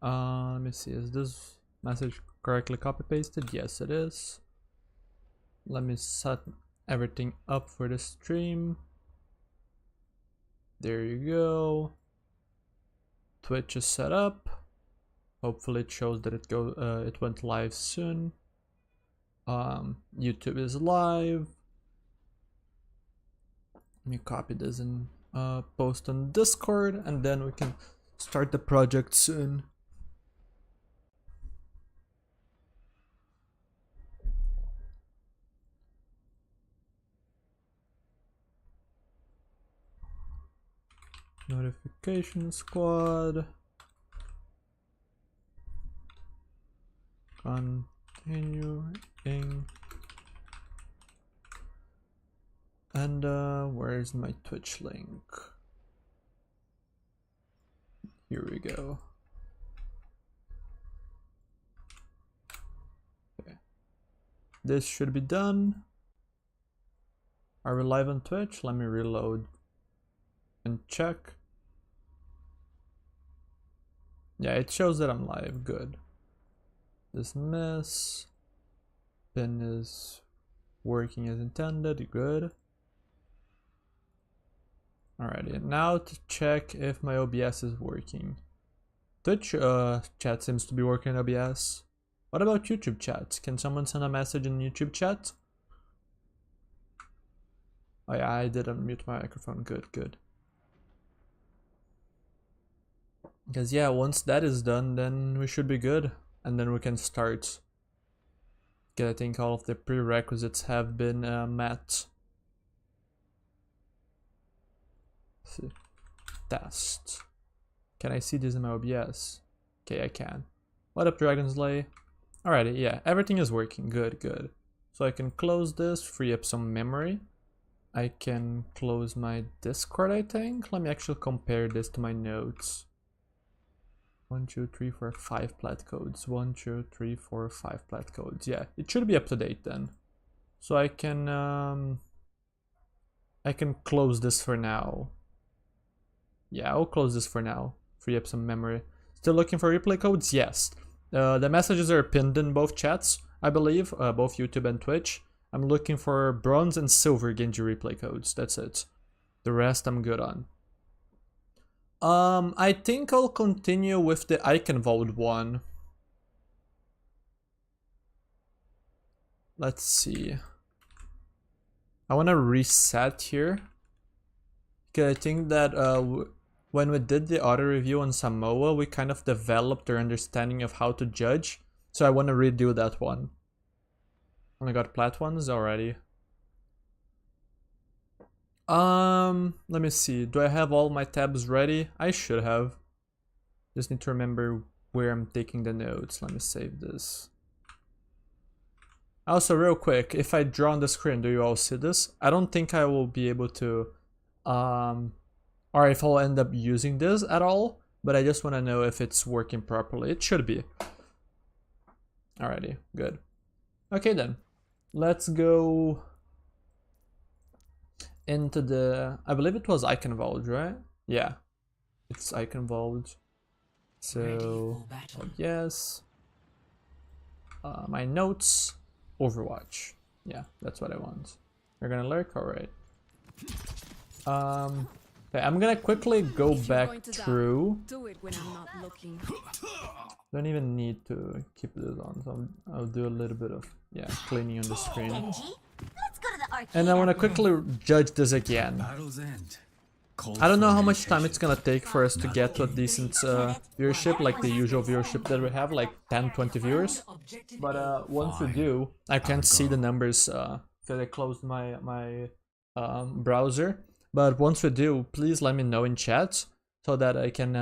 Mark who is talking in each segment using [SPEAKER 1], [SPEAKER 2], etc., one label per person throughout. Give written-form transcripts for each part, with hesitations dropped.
[SPEAKER 1] Let me see, is this message correctly copy pasted? Yes, it is. Let me set everything up for the stream. There you go. Twitch is set up. Hopefully it shows that it went live soon. YouTube is live. Let me copy this and post on Discord, and then we can start the project soon. Notification squad. Continuing. And where's my Twitch link? Here we go. Okay. This should be done. Are we live on Twitch? Let me reload and check. Yeah, it shows that I'm live. Good. Dismiss. Pin is working as intended. Good. Alrighty, now to check if my OBS is working. Twitch chat seems to be working in OBS. What about YouTube chat? Can someone send a message in YouTube chat? Oh yeah, I did unmute my microphone. Good, good. Because yeah, once that is done, then we should be good. And then we can start. Because I think all of the prerequisites have been met. Let's see. Test. Can I see this in my OBS? Okay, I can. What up, Dragonslay? Alrighty, yeah, everything is working. Good, good. So I can close this, free up some memory. I can close my Discord, I think. Let me actually compare this to my notes. 1, 2, 3, 4, 5 plat codes. 1, 2, 3, 4, 5 plat codes. Yeah, it should be up to date then. So I can close this for now. Yeah, I'll close this for now. Free up some memory. Still looking for replay codes? Yes. The messages are pinned in both chats, I believe, both YouTube and Twitch. I'm looking for bronze and silver Genji replay codes. That's it. The rest I'm good on. I think I'll continue with the Eichenwald one. Let's see. I want to reset here. Because I think that when we did the auto review on Samoa, we kind of developed our understanding of how to judge. So I want to redo that one. Only got plat ones already. Let me see. Do I have all my tabs ready? I should have. Just need to remember where I'm taking the notes. Let me save this. Also, real quick, if I draw on the screen, do you all see this? I don't think I will be able to, or if I'll end up using this at all, but I just want to know if it's working properly. It should be. Alrighty, good. Okay then, let's go into the, I believe it was Eichenwald, right? Yeah, it's Eichenwald. So, yes. My notes, Overwatch. Yeah, that's what I want. You're gonna lurk? Alright. Okay, I'm gonna quickly go back through.
[SPEAKER 2] Do it when I'm not looking.
[SPEAKER 1] Don't even need to keep this on, so I'll do a little bit of, yeah, cleaning on the screen.
[SPEAKER 3] Genji, let's go to the arcade.
[SPEAKER 1] And I want to quickly judge this again. I don't know how much time it's gonna take for us to get to a decent viewership, like the usual viewership that we have, like 10-20 viewers. But once we do, I can't see the numbers because I closed my browser. But once we do, please let me know in chat so that I can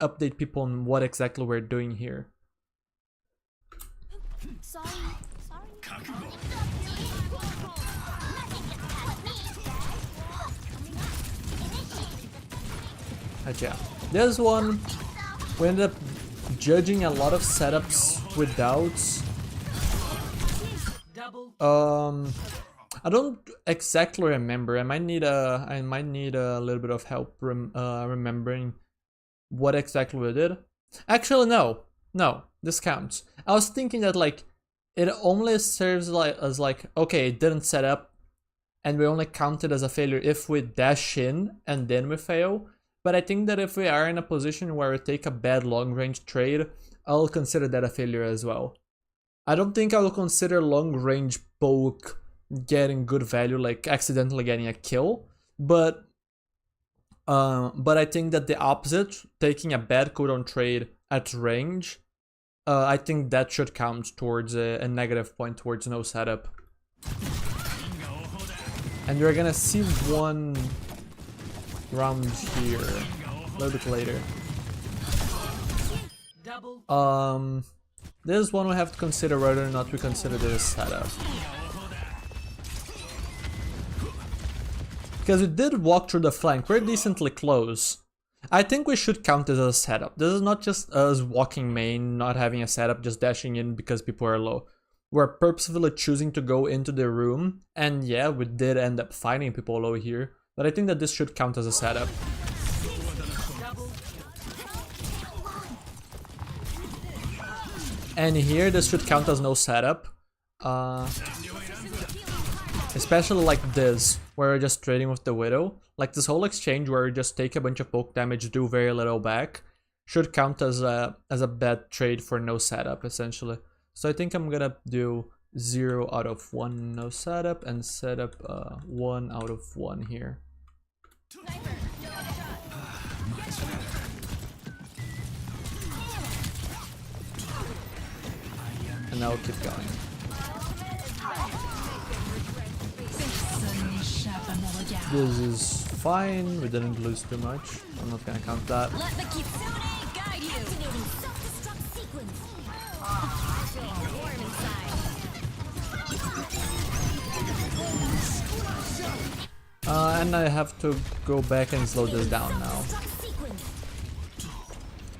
[SPEAKER 1] update people on what exactly we're doing here.
[SPEAKER 3] Sorry.
[SPEAKER 1] Yeah, this one we ended up judging a lot of setups without. I don't exactly remember. I might need a little bit of help remembering what exactly we did. Actually, no, this counts. I was thinking that like it only serves like as like, okay, it didn't set up, and we only count it as a failure if we dash in and then we fail. But I think that if we are in a position where we take a bad long range trade, I'll consider that a failure as well. I don't think I will consider long range poke getting good value, like accidentally getting a kill, but I think that the opposite, taking a bad cooldown trade at range, I think that should count towards a negative point, towards no setup. And we're gonna see one round here a little bit later. This is one we have to consider whether or not we consider this setup. Because we did walk through the flank, we're decently close. I think we should count this as a setup. This is not just us walking main, not having a setup, just dashing in because people are low. We're purposefully choosing to go into the room, and yeah, we did end up finding people low here, but I think that this should count as a setup. And here, this should count as no setup. Especially like this, where we're just trading with the Widow. Like this whole exchange where we just take a bunch of poke damage, do very little back, should count as a bad trade for no setup, essentially. So I think I'm gonna do 0 out of 1 no setup and set up 1 out of 1 here. And now we'll keep going. This is fine, we didn't lose too much. I'm not gonna count that.
[SPEAKER 3] Let the Kitsune guide you. Activating self-destruct sequence. I feel warm inside.
[SPEAKER 1] And I have to go back and slow this down now.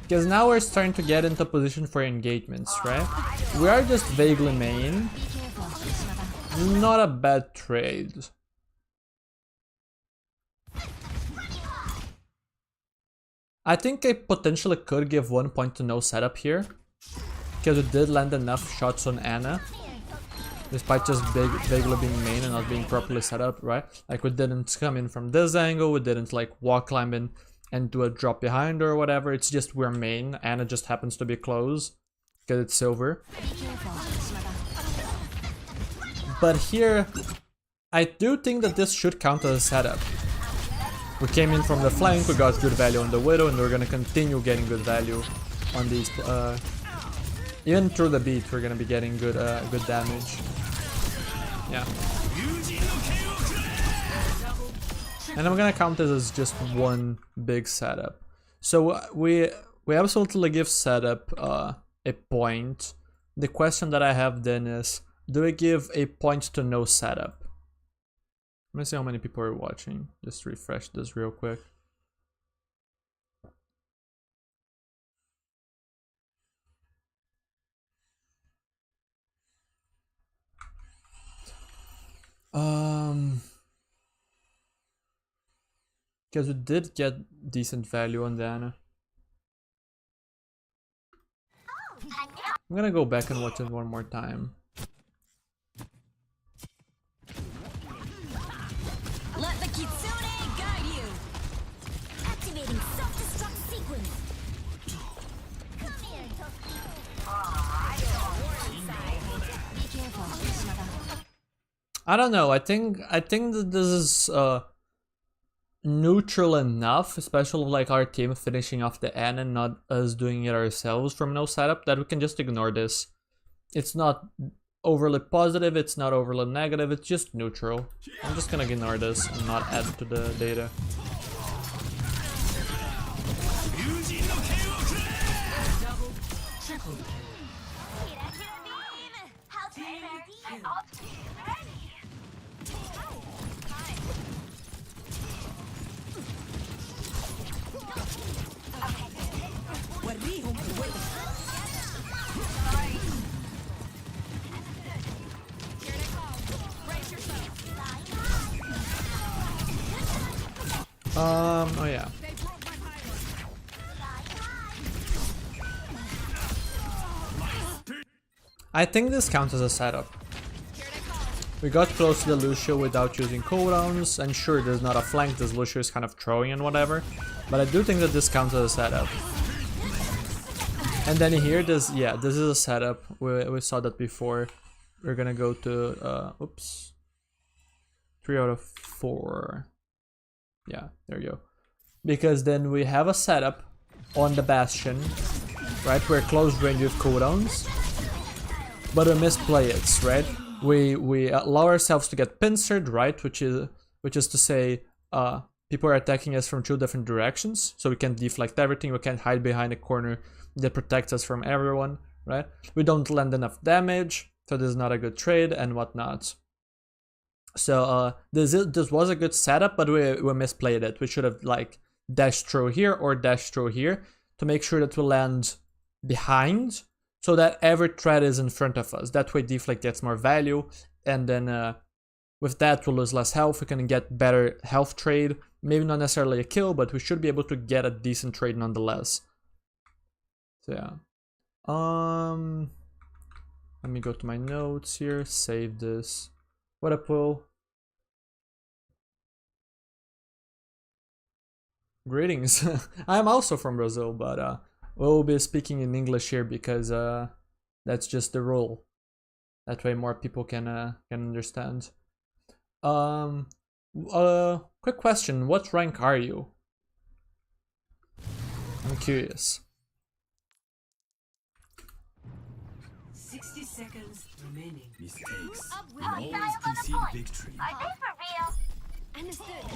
[SPEAKER 1] Because now we're starting to get into position for engagements, right? We are just vaguely main. Not a bad trade. I think I potentially could give 1 point to no setup here, because we did land enough shots on Ana, despite just vaguely being main and not being properly set up, right? Like we didn't come in from this angle, we didn't like wall climb in and do a drop behind or whatever. It's just we're main, Ana just happens to be close, because it's silver. But here, I do think that this should count as a setup. We came in from the flank, we got good value on the Widow, and we're gonna continue getting good value on these. Even through the beat, we're gonna be getting good damage. Yeah. And I'm gonna count this as just one big setup. So we absolutely give setup a point. The question that I have then is, do we give a point to no setup? Let me see how many people are watching. Just refresh this real quick. Because we did get decent value on the Ana. I'm gonna go back and watch it one more time.
[SPEAKER 3] Let the Kitsune guide you. Activating self-destruct sequence. Come here, I feel warm inside. Be careful.
[SPEAKER 1] I don't know. I think that this is neutral enough, especially like our team finishing off the Ana and not us doing it ourselves from no setup, that we can just ignore this. It's not overly positive, it's not overly negative, it's just neutral. I'm just gonna ignore this and not add to the data. Oh yeah. I think this counts as a setup. We got close to the Lucio without using cooldowns, and sure, there's not a flank, this Lucio is kind of throwing and whatever, but I do think that this counts as a setup. And then here, this is a setup. We saw that before. We're gonna go to, oops. 3 out of 4. Yeah, there you go. Because then we have a setup on the Bastion, right? We're close range with cooldowns, but we misplay it, right? We allow ourselves to get pincered, right? Which is to say, people are attacking us from 2 different directions, so we can deflect everything. We can't hide behind a corner that protects us from everyone, right? We don't land enough damage, so this is not a good trade and whatnot. So this was a good setup, but we misplayed it. We should have like dashed through here or dashed through here to make sure that we land behind, so that every threat is in front of us. That way deflect gets more value, and then with that we'll lose less health. We can get better health trade. Maybe not necessarily a kill, but we should be able to get a decent trade nonetheless. So yeah. Let me go to my notes here, save this. What up, Will? Greetings. I'm also from Brazil, but we'll be speaking in English here because that's just the rule. That way more people can understand. Quick question, what rank are you? I'm curious.
[SPEAKER 2] 60 seconds remaining.
[SPEAKER 4] Mistakes will always precede victory.
[SPEAKER 3] Are they for real? Understood.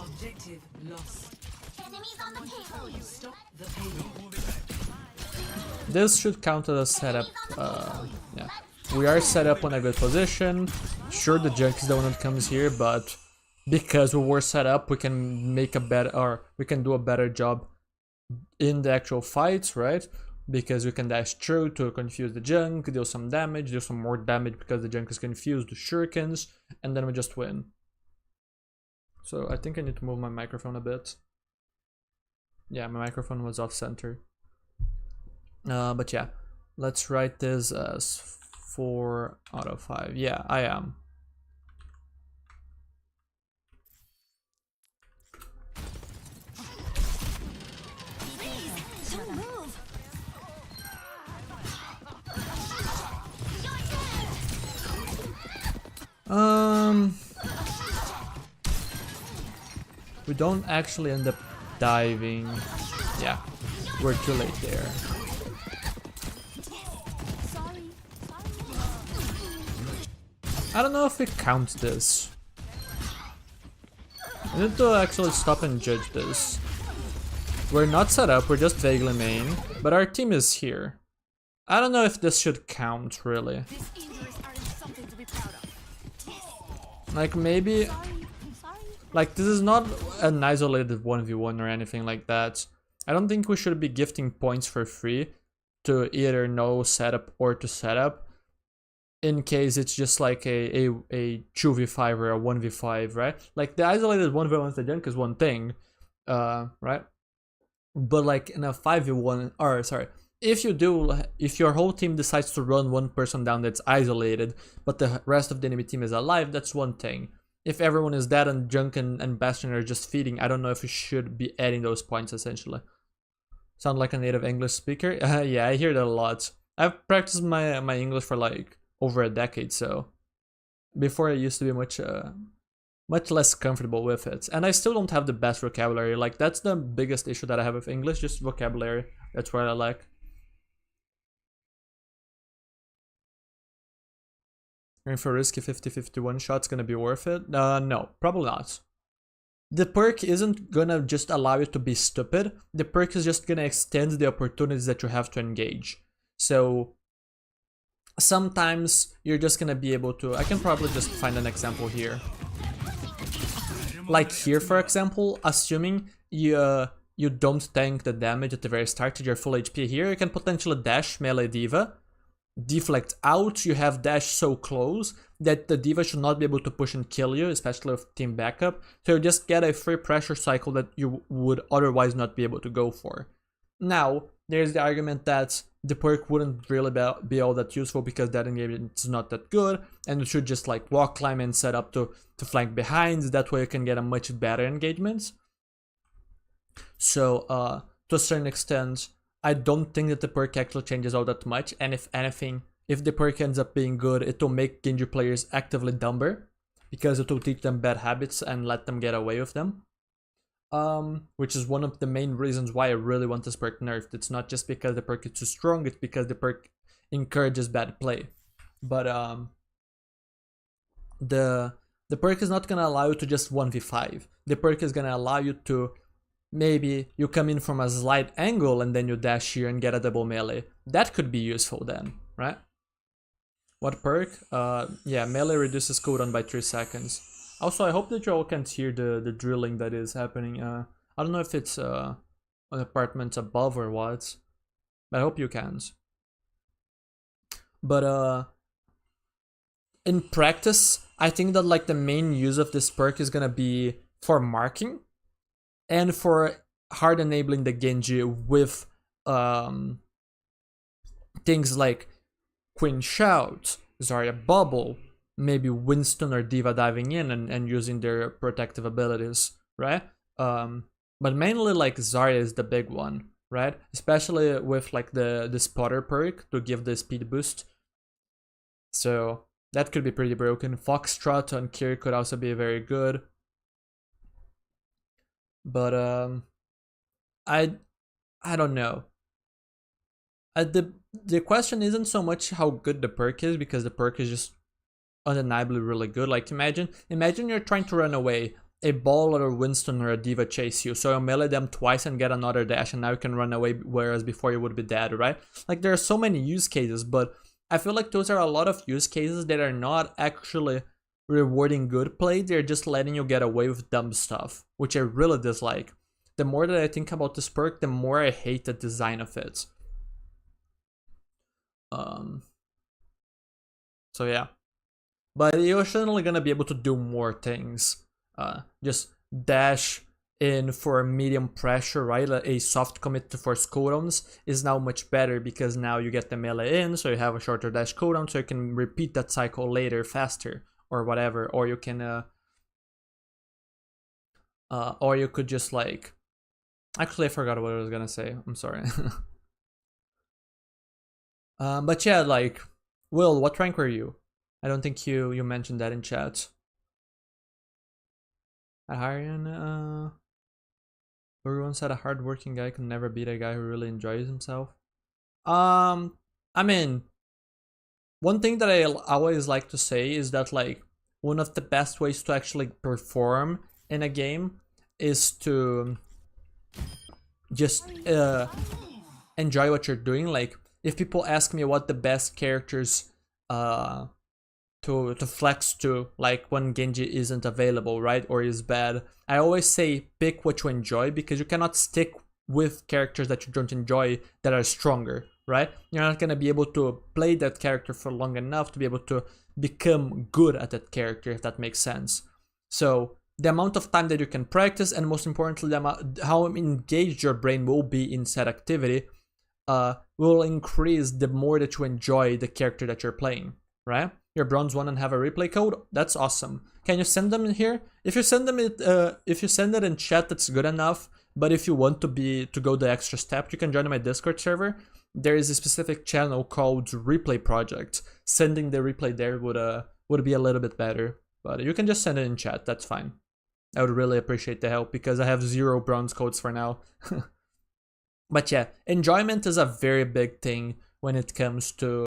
[SPEAKER 2] Objective lost.
[SPEAKER 3] Enemies on the payload.
[SPEAKER 2] Stop the payload.
[SPEAKER 1] This should count as a setup. Yeah, we are set up on a good position. Sure, the junk is the one that comes here, but because we were set up, we can make a better, or we can do a better job in the actual fights, right? Because we can dash through to confuse the junk, deal some damage, do some more damage because the junk is confused, do shurikens, and then we just win. So I think I need to move my microphone a bit. Yeah, my microphone was off center. But yeah, let's write this as 4 out of 5. Yeah, I am. We don't actually end up diving. Yeah, we're too late there. I don't know if we count this. I need to actually stop and judge this. We're not set up, we're just vaguely main, but our team is here. I don't know if this should count, really. Like, maybe... Like, this is not an isolated 1v1 or anything like that. I don't think we should be gifting points for free to either no setup or to setup, in case it's just like a 2v5 or a 1v5, right? Like, the isolated 1v1 the junk is one thing, right? But like in a 5v1, or sorry, if your whole team decides to run one person down that's isolated, but the rest of the enemy team is alive, that's one thing. If everyone is dead and junk and bastion are just feeding, I don't know if we should be adding those points essentially. Sound like a native English speaker? Yeah, I hear that a lot. I've practiced my English for like over a decade, so before I used to be much less comfortable with it. And I still don't have the best vocabulary. Like, that's the biggest issue that I have with English, just vocabulary. That's what I like. And for risky 50-50 one shot's gonna be worth it? No, probably not. The perk isn't gonna just allow you to be stupid. The perk is just gonna extend the opportunities that you have to engage. So sometimes you're just gonna be able to... I can probably just find an example here. Like here, for example, assuming you don't tank the damage at the very start at your full HP here, you can potentially dash melee diva, deflect out, you have dash so close that the diva should not be able to push and kill you, especially with team backup, so you just get a free pressure cycle that you would otherwise not be able to go for. Now, there's the argument that the perk wouldn't really be all that useful because that engagement is not that good, and you should just like walk, climb, and set up to flank behind. That way you can get a much better engagement. So to a certain extent, I don't think that the perk actually changes all that much, and if anything, if the perk ends up being good, it will make Genji players actively dumber, because it will teach them bad habits and let them get away with them. Which is one of the main reasons why I really want this perk nerfed. It's not just because the perk is too strong, it's because the perk encourages bad play. But the perk is not gonna allow you to just 1v5. The perk is gonna allow you to, maybe you come in from a slight angle and then you dash here and get a double melee. That could be useful then, right? What perk? Yeah, melee reduces cooldown by 3 seconds. Also, I hope that you all can't hear the drilling that is happening. I don't know if it's an apartment above or what, but I hope you can't. But in practice, I think that like the main use of this perk is gonna be for marking and for hard enabling the Genji with things like Queen Shout, Zarya Bubble, maybe Winston or Diva diving in and using their protective abilities, right? But mainly like Zarya is the big one, right? Especially with like the spotter perk to give the speed boost. So that could be pretty broken. Foxtrot on Kiri could also be very good. But I don't know. The question isn't so much how good the perk is, because the perk is just undeniably really good. Like imagine you're trying to run away, a ball or a Winston or a Diva chase you, so you melee them twice and get another dash, and now you can run away, whereas before you would be dead, right? Like there are so many use cases, but I feel like those are a lot of use cases that are not actually rewarding good play. They're just letting you get away with dumb stuff, which I really dislike. The more that I think about this perk, the more I hate the design of it. So yeah. But you're certainly gonna be able to do more things. Just dash in for medium pressure, right? A soft commit to force cooldowns is now much better, because now you get the melee in, so you have a shorter dash cooldown, so you can repeat that cycle later faster or whatever. Or you can or you could just like, actually I forgot what I was gonna say, I'm sorry. But yeah, like, Will, what rank were you? I don't think you mentioned that in chat. Harian, everyone said a hardworking guy can never beat a guy who really enjoys himself. I mean, one thing that I always like to say is that like one of the best ways to actually perform in a game is to just enjoy what you're doing. Like if people ask me what the best characters to flex to, like when Genji isn't available, right, or is bad, I always say pick what you enjoy, because you cannot stick with characters that you don't enjoy that are stronger, right? You're not gonna be able to play that character for long enough to be able to become good at that character, if that makes sense. So the amount of time that you can practice, and most importantly how engaged your brain will be in said activity, will increase the more that you enjoy the character that you're playing, right? You're bronze 1 and have a replay code? That's awesome. Can you send them in here? If you send them if you send it in chat, that's good enough. But if you want to go the extra step, you can join my Discord server. There is a specific channel called Replay Project. Sending the replay there would be a little bit better. But you can just send it in chat, that's fine. I would really appreciate the help, because I have 0 bronze codes for now. But yeah, enjoyment is a very big thing when it comes to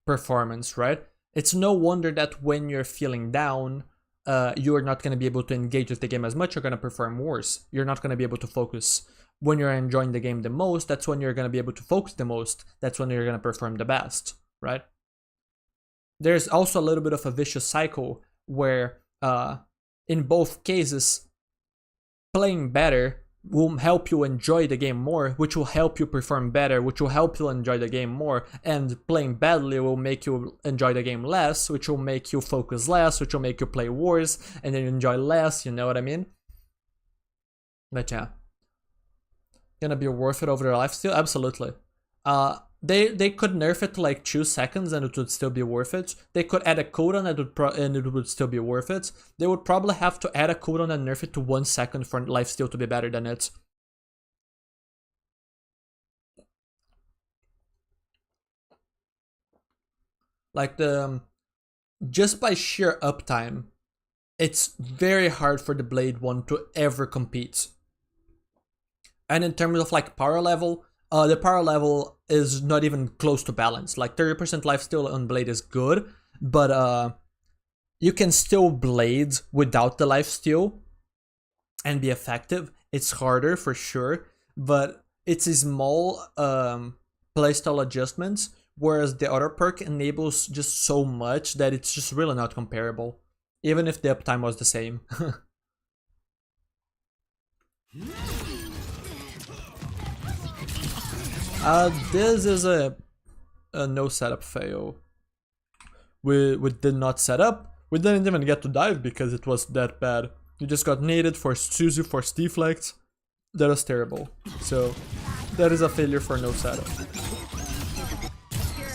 [SPEAKER 1] performance, right? It's no wonder that when you're feeling down, you're not going to be able to engage with the game as much. You're going to perform worse. You're not going to be able to focus. When you're enjoying the game the most, that's when you're going to be able to focus the most. That's when you're going to perform the best, right? There's also a little bit of a vicious cycle where in both cases, playing better will help you enjoy the game more, which will help you perform better, which will help you enjoy the game more, and playing badly will make you enjoy the game less, which will make you focus less, which will make you play worse, and then enjoy less, you know what I mean? But yeah. gonna be worth it over their lifesteal? Absolutely. They could nerf it to like 2 seconds and it would still be worth it. They could add a cooldown and it would still be worth it. They would probably have to add a cooldown and nerf it to 1 second for lifesteal to be better than it. Like just by sheer uptime, it's very hard for the Blade one to ever compete. And in terms of like power level, the power level is not even close to balance. Like 30% lifesteal on Blade is good, but you can still Blade without the lifesteal and be effective. It's harder for sure, but it's a small playstyle adjustments, whereas the other perk enables just so much that it's just really not comparable, even if the uptime was the same. This is a no setup fail. We did not set up. We didn't even get to dive because it was that bad. You just got naded, forced Suzu, forced deflect. That was terrible. So that is a failure for no setup.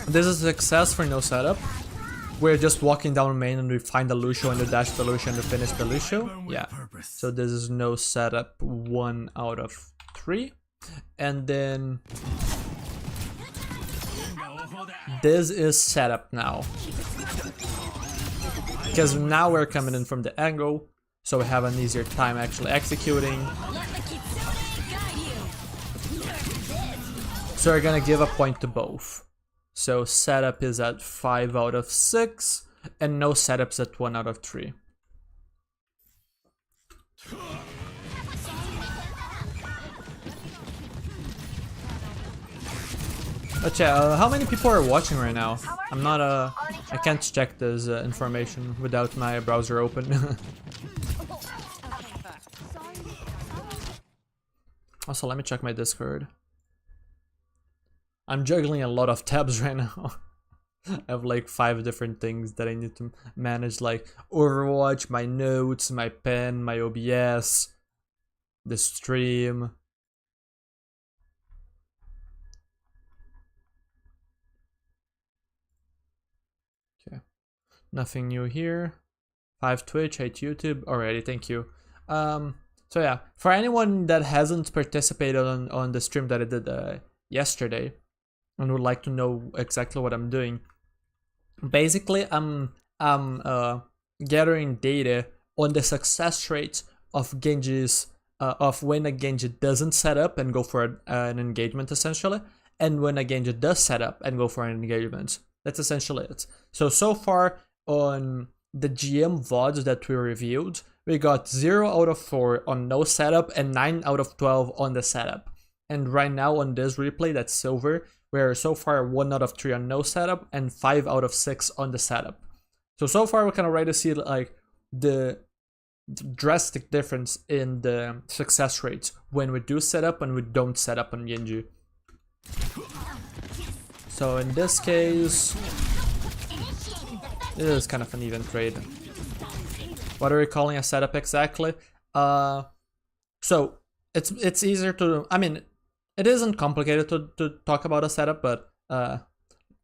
[SPEAKER 1] This is a success for no setup. We're just walking down main and we find the Lucio and we dash the Lucio and we finish the Lucio. Yeah. So this is no setup 1 out of 3. And then this is setup now. Because now we're coming in from the angle, so we have an easier time actually executing. So we're gonna give a point to both. So setup is at 5 out of 6, and no setups at 1 out of 3. But yeah, how many people are watching right now? I'm not I can't check this information without my browser open. Also, let me check my Discord. I'm juggling a lot of tabs right now. I have like 5 different things that I need to manage, like Overwatch, my notes, my pen, my OBS, the stream. Okay, nothing new here. 5 Twitch, 8 YouTube. Alrighty, thank you. So yeah, for anyone that hasn't participated on the stream that I did yesterday and would like to know exactly what I'm doing, basically I'm gathering data on the success rate of Genji's of when a Genji doesn't set up and go for an engagement essentially, and when a Genji does set up and go for an engagement. That's essentially it. So far on the GM VODs that we reviewed, we got 0 out of 4 on no setup and 9 out of 12 on the setup. And right now on this replay, that's silver, we're so far 1 out of 3 on no setup and 5 out of 6 on the setup. So far we can already see like the drastic difference in the success rates when we do set up and we don't set up on Genji. So in this case, this is kind of an even trade. What are we calling a setup exactly? So it's easier to, I mean, it isn't complicated to talk about a setup, but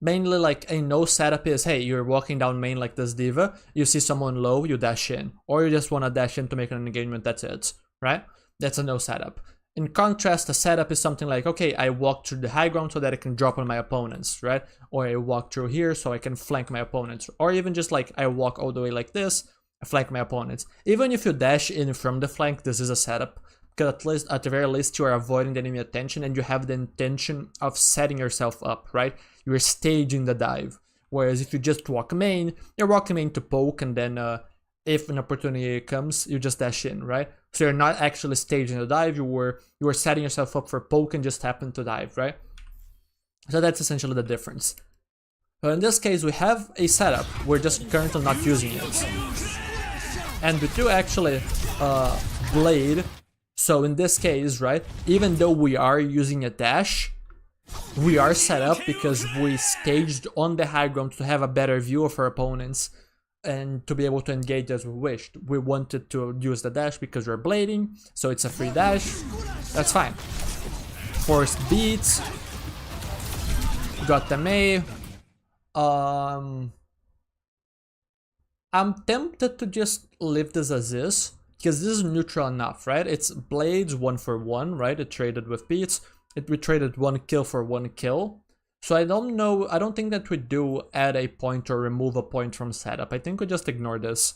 [SPEAKER 1] mainly like a no setup is, hey, you're walking down main like this diva, you see someone low, you dash in, or you just want to dash in to make an engagement, that's it, right? That's a no setup. In contrast, a setup is something like, okay, I walk through the high ground so that I can drop on my opponents, right? Or I walk through here so I can flank my opponents, or even just like I walk all the way like this, I flank my opponents. Even if you dash in from the flank, this is a setup, because at the very least you are avoiding the enemy attention and you have the intention of setting yourself up, right? You're staging the dive. Whereas if you just walk main, you're walking main to poke, and then if an opportunity comes, you just dash in, right? So you're not actually staging the dive, you were setting yourself up for poke and just happened to dive, right? So that's essentially the difference. But in this case, we have a setup, we're just currently not using it. And we do actually blade. So in this case, right, even though we are using a dash, we are set up because we staged on the high ground to have a better view of our opponents and to be able to engage as we wished. We wanted to use the dash because we're blading, so it's a free dash. That's fine. Forced beats. Got the May. I'm tempted to just leave this as is, because this is neutral enough, right? It's blades 1 for 1, right? It traded with beats. We traded 1 kill for 1 kill. So I don't know, I don't think that we do add a point or remove a point from setup. I think we just ignore this.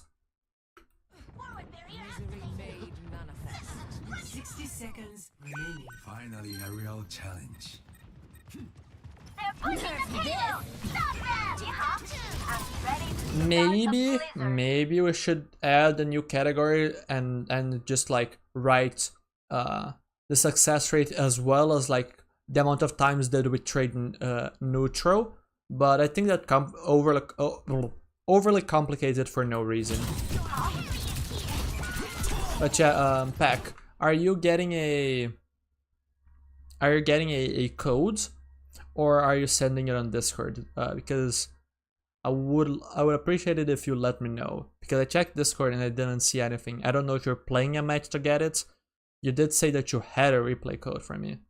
[SPEAKER 2] 60 seconds remaining.
[SPEAKER 4] Finally, a real challenge.
[SPEAKER 1] Maybe we should add a new category and just like write the success rate as well as like the amount of times that we trade neutral, but I think that overly complicated for no reason. But yeah, Pack, are you getting a code, or are you sending it on Discord? Because I would appreciate it if you let me know, because I checked Discord and I didn't see anything. I don't know if you're playing a match to get it. You did say that you had a replay code for me.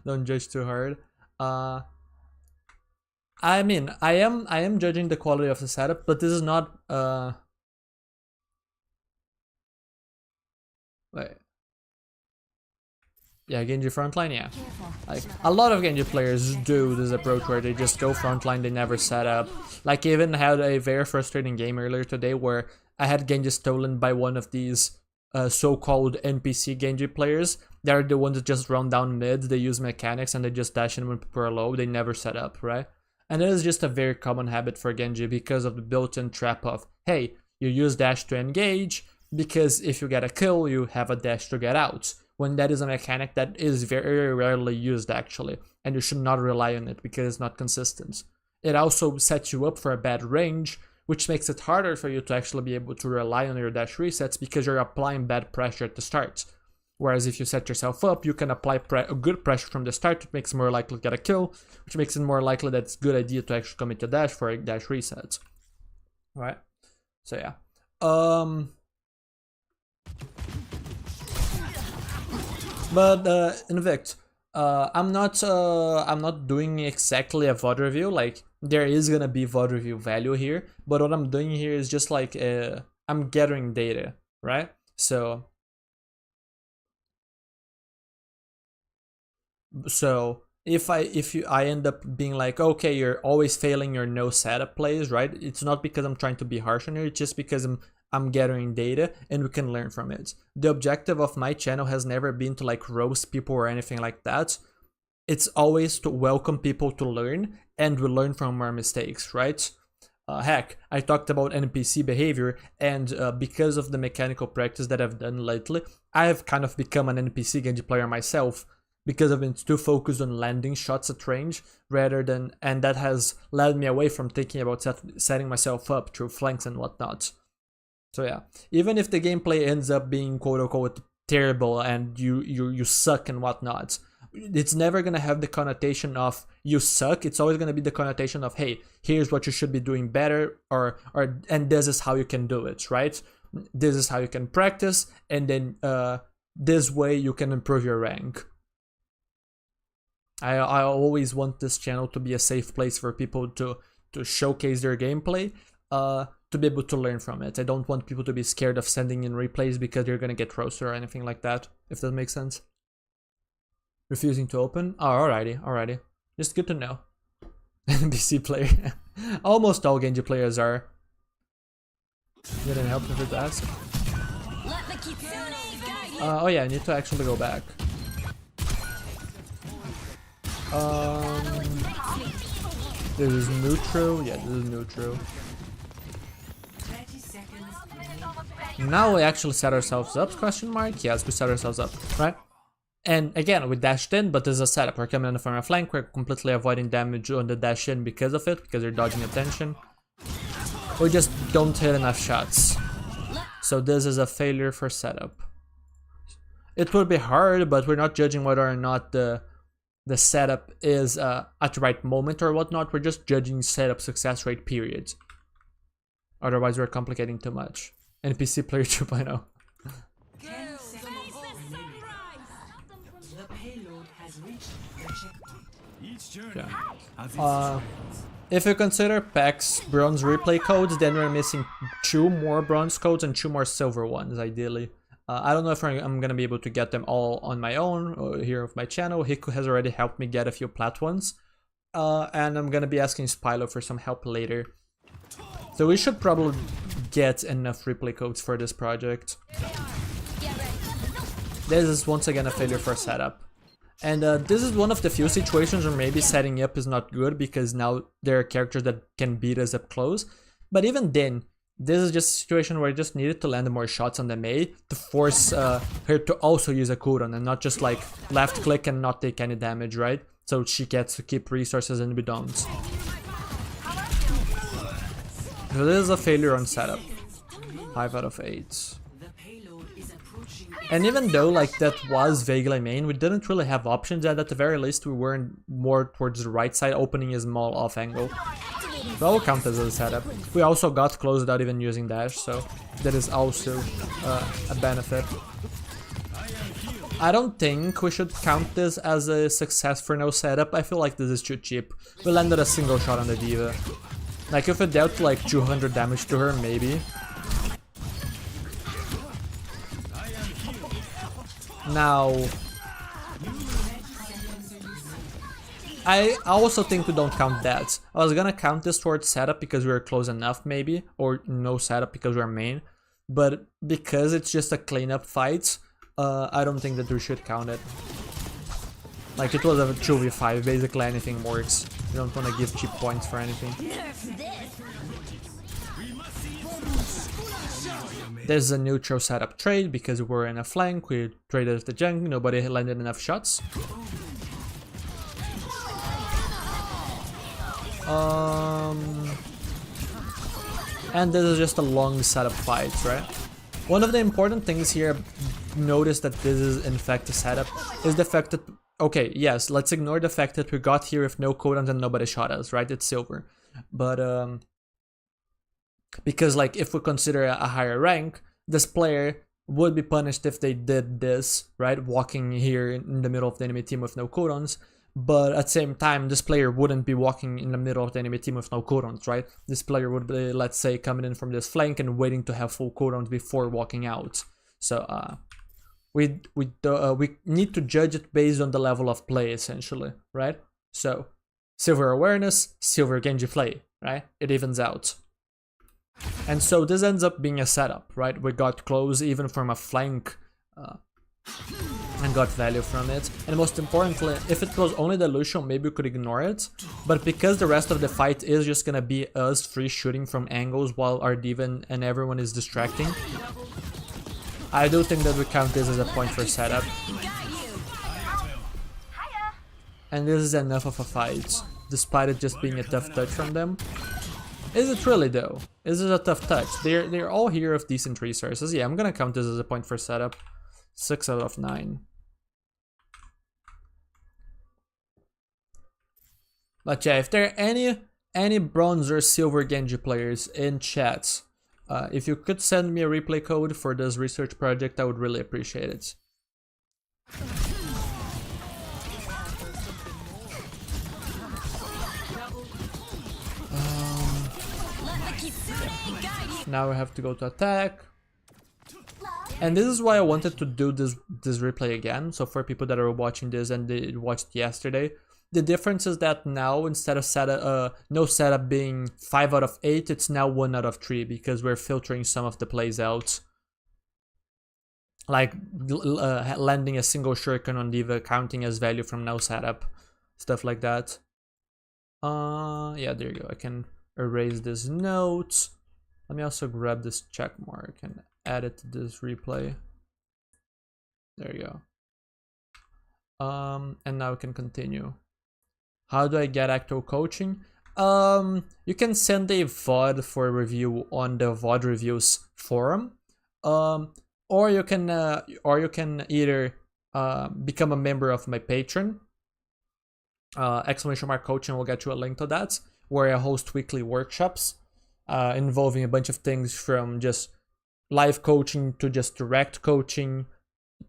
[SPEAKER 1] Don't judge too hard. I mean, I am judging the quality of the setup, but this is not wait. Yeah, Genji frontline, yeah. Like a lot of Genji players do this approach where they just go frontline, they never set up. Like even had a very frustrating game earlier today where I had Genji stolen by one of these so-called NPC Genji players. They're the ones that just run down mid, they use mechanics and they just dash in when people are low, they never set up, right? And it is just a very common habit for Genji because of the built-in trap of, hey, you use dash to engage, because if you get a kill, you have a dash to get out. When that is a mechanic that is very rarely used actually, and you should not rely on it because it's not consistent. It also sets you up for a bad range, which makes it harder for you to actually be able to rely on your dash resets because you're applying bad pressure at the start. Whereas if you set yourself up, you can apply a good pressure from the start, which makes it more likely to get a kill, which makes it more likely that it's a good idea to actually commit a dash for a dash reset. Right? So yeah. But Invict, I'm not doing exactly a VOD review. Like there is gonna be VOD review value here, but what I'm doing here is just like I'm gathering data, right? So if I end up being like, okay, you're always failing your no setup plays, right? It's not because I'm trying to be harsh on you, it's just because I'm gathering data and we can learn from it. The objective of my channel has never been to like roast people or anything like that. It's always to welcome people to learn, and we learn from our mistakes, right? Heck, I talked about NPC behavior, and because of the mechanical practice that I've done lately, I have kind of become an NPC Genji player myself, because I've been too focused on landing shots at range rather than, and that has led me away from thinking about setting myself up through flanks and whatnot. So yeah, even if the gameplay ends up being quote unquote terrible and you suck and whatnot, it's never gonna have the connotation of you suck. It's always gonna be the connotation of, hey, here's what you should be doing better, and this is how you can do it, right? This is how you can practice, and then this way you can improve your rank. I always want this channel to be a safe place for people to showcase their gameplay, to be able to learn from it. I don't want people to be scared of sending in replays because they're gonna get roasted or anything like that, if that makes sense. Refusing to open? Oh, alrighty. Just good to know. NPC player. Almost all Genji players are. Didn't help if it ask. Oh yeah, I need to actually go back. This is neutral. Yeah, this is neutral.
[SPEAKER 2] 30 seconds remaining.
[SPEAKER 1] Now we actually set ourselves up, question mark? Yes, we set ourselves up, right? And again, we dashed in, but there's a setup. We're coming in from our flank, we're completely avoiding damage on the dash in because of it, because they're dodging attention. We just don't hit enough shots. So this is a failure for setup. It will be hard, but we're not judging whether or not the setup is at the right moment or whatnot. We're just judging setup success rate, period. Otherwise, we're complicating too much. NPC player 2.0.
[SPEAKER 2] 10 seconds remaining. The payload has reached the checkpoint.
[SPEAKER 4] Each journey
[SPEAKER 1] Yeah.
[SPEAKER 4] has its
[SPEAKER 1] Uh,
[SPEAKER 4] strengths.
[SPEAKER 1] If you consider PAX bronze replay codes, then we're missing 2 more bronze codes and 2 more silver ones, ideally. I don't know if I'm gonna be able to get them all on my own or here of my channel. Hiku has already helped me get a few plat ones. And I'm gonna be asking Spilo for some help later. So we should probably get enough replay codes for this project. This is once again a failure for setup. And this is one of the few situations where maybe setting up is not good because now there are characters that can beat us up close. But even then, this is just a situation where I just needed to land more shots on the Mei to force her to also use a cooldown and not just like left click and not take any damage, right? So she gets to keep resources and we don't. So this is a failure on setup. 5 out of 8.
[SPEAKER 2] The payload is approaching.
[SPEAKER 1] And even though like that was vaguely main, we didn't really have options, and at the very least we weren't more towards the right side, opening a small off angle. So I'll count this as a setup. We also got close without even using dash, so that is also a benefit. I don't think we should count this as a success for no setup. I feel like this is too cheap. We landed a single shot on the diva. Like if it dealt like 200 damage to her, maybe. Now, I also think we don't count that. I was gonna count this towards setup because we were close enough maybe, or no setup because we're main. But because it's just a cleanup fight, I don't think that we should count it. Like it was a 2v5, basically anything works. You don't want to give cheap points for anything. There's a neutral setup trade because we're in a flank, we traded at the jungle, nobody landed enough shots. And this is just a long setup fight, right? One of the important things here, notice that this is in fact a setup, is the fact that, okay, yes, let's ignore the fact that we got here with no cooldowns and nobody shot us, right? It's silver. But, because like if we consider a higher rank, this player would be punished if they did this, right? Walking here in the middle of the enemy team with no cooldowns. But at the same time, this player wouldn't be walking in the middle of the enemy team with no cooldowns, right? This player would be, let's say, coming in from this flank and waiting to have full cooldowns before walking out. So we need to judge it based on the level of play, essentially, right? So silver awareness, silver Genji play, right? It evens out. And so this ends up being a setup, right? We got close even from a flank and got value from it. And most importantly, if it was only the Lucian, maybe we could ignore it. But because the rest of the fight is just gonna be us free shooting from angles while our diva and everyone is distracting, I do think that we count this as a point for setup. And this is enough of a fight, despite it just being a tough touch from them. Is it really though? Is it a tough touch? They're all here with decent resources. Yeah, I'm gonna count this as a point for setup. 6 out of 9. But yeah, if there are any bronze or silver Genji players in chat, if you could send me a replay code for this research project, I would really appreciate it. Now we have to go to attack. And this is why I wanted to do this replay again. So for people that are watching this and they watched yesterday, the difference is that now instead of no setup being 5 out of 8, it's now 1 out of 3 because we're filtering some of the plays out. Like landing a single shuriken on diva counting as value from no setup, stuff like that. Yeah, there you go. I can erase this note. Let me also grab this check mark and add it to this replay. There you go. And now we can continue. How do I get actual coaching? You can send a VOD for review on the VOD reviews forum, or you can either become a member of my Patreon. !coaching will get you a link to that, where I host weekly workshops. involving a bunch of things from just live coaching to just direct coaching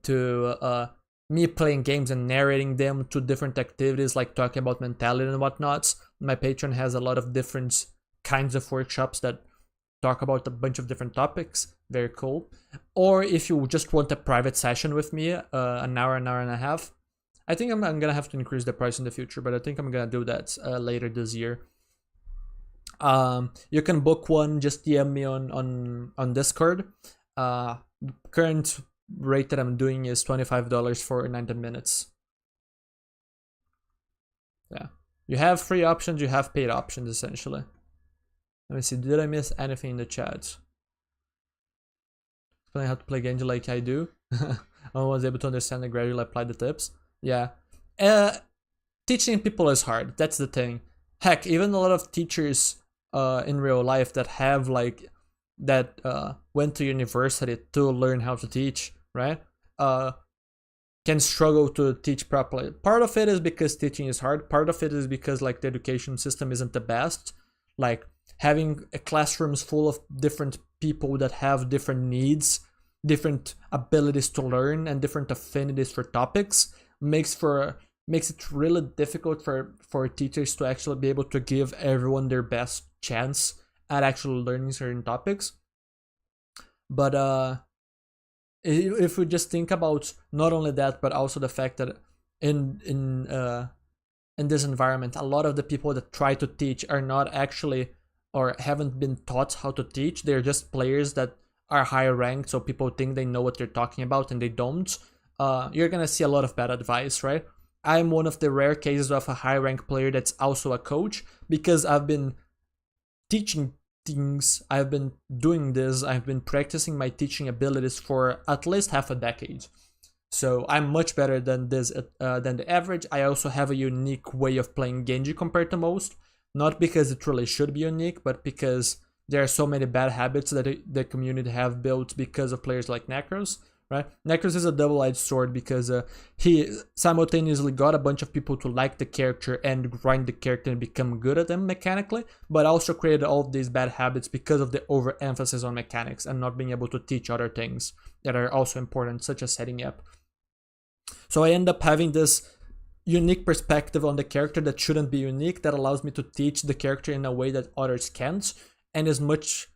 [SPEAKER 1] to me playing games and narrating them to different activities like talking about mentality and whatnots. My Patreon has a lot of different kinds of workshops that talk about a bunch of different topics. Very cool. Or if you just want a private session with me, an hour and a half, I think I'm gonna have to increase the price in the future, but I think I'm gonna do that later this year. You can book one, just DM me on Discord. Current rate that I'm doing is $25 for 90 minutes. Yeah, you have free options, you have paid options essentially. Let me see, did I miss anything in the chat? Explain how to play Genji like I do. I was able to understand and gradually apply the tips. Yeah. Teaching people is hard, that's the thing. Heck, even a lot of teachers in real life that have like that went to university to learn how to teach, right? Can struggle to teach properly. Part of it is because teaching is hard. Part of it is because like the education system isn't the best. Like having classrooms full of different people that have different needs, different abilities to learn, and different affinities for topics makes it really difficult for teachers to actually be able to give everyone their best chance at actually learning certain topics. But if we just think about not only that, but also the fact that in this environment, a lot of the people that try to teach are not actually or haven't been taught how to teach. They're just players that are higher ranked, so people think they know what they're talking about and they don't. You're gonna see a lot of bad advice, right? I'm one of the rare cases of a high rank player that's also a coach, because I've been teaching things, I've been doing this, I've been practicing my teaching abilities for at least half a decade. So I'm much better than the average. I also have a unique way of playing Genji compared to most. Not because it really should be unique, but because there are so many bad habits that the community have built because of players like Necros, right? Necros is a double-edged sword because he simultaneously got a bunch of people to like the character and grind the character and become good at them mechanically, but also created all of these bad habits because of the overemphasis on mechanics and not being able to teach other things that are also important, such as setting up. So I end up having this unique perspective on the character that shouldn't be unique, that allows me to teach the character in a way that others can't, and is much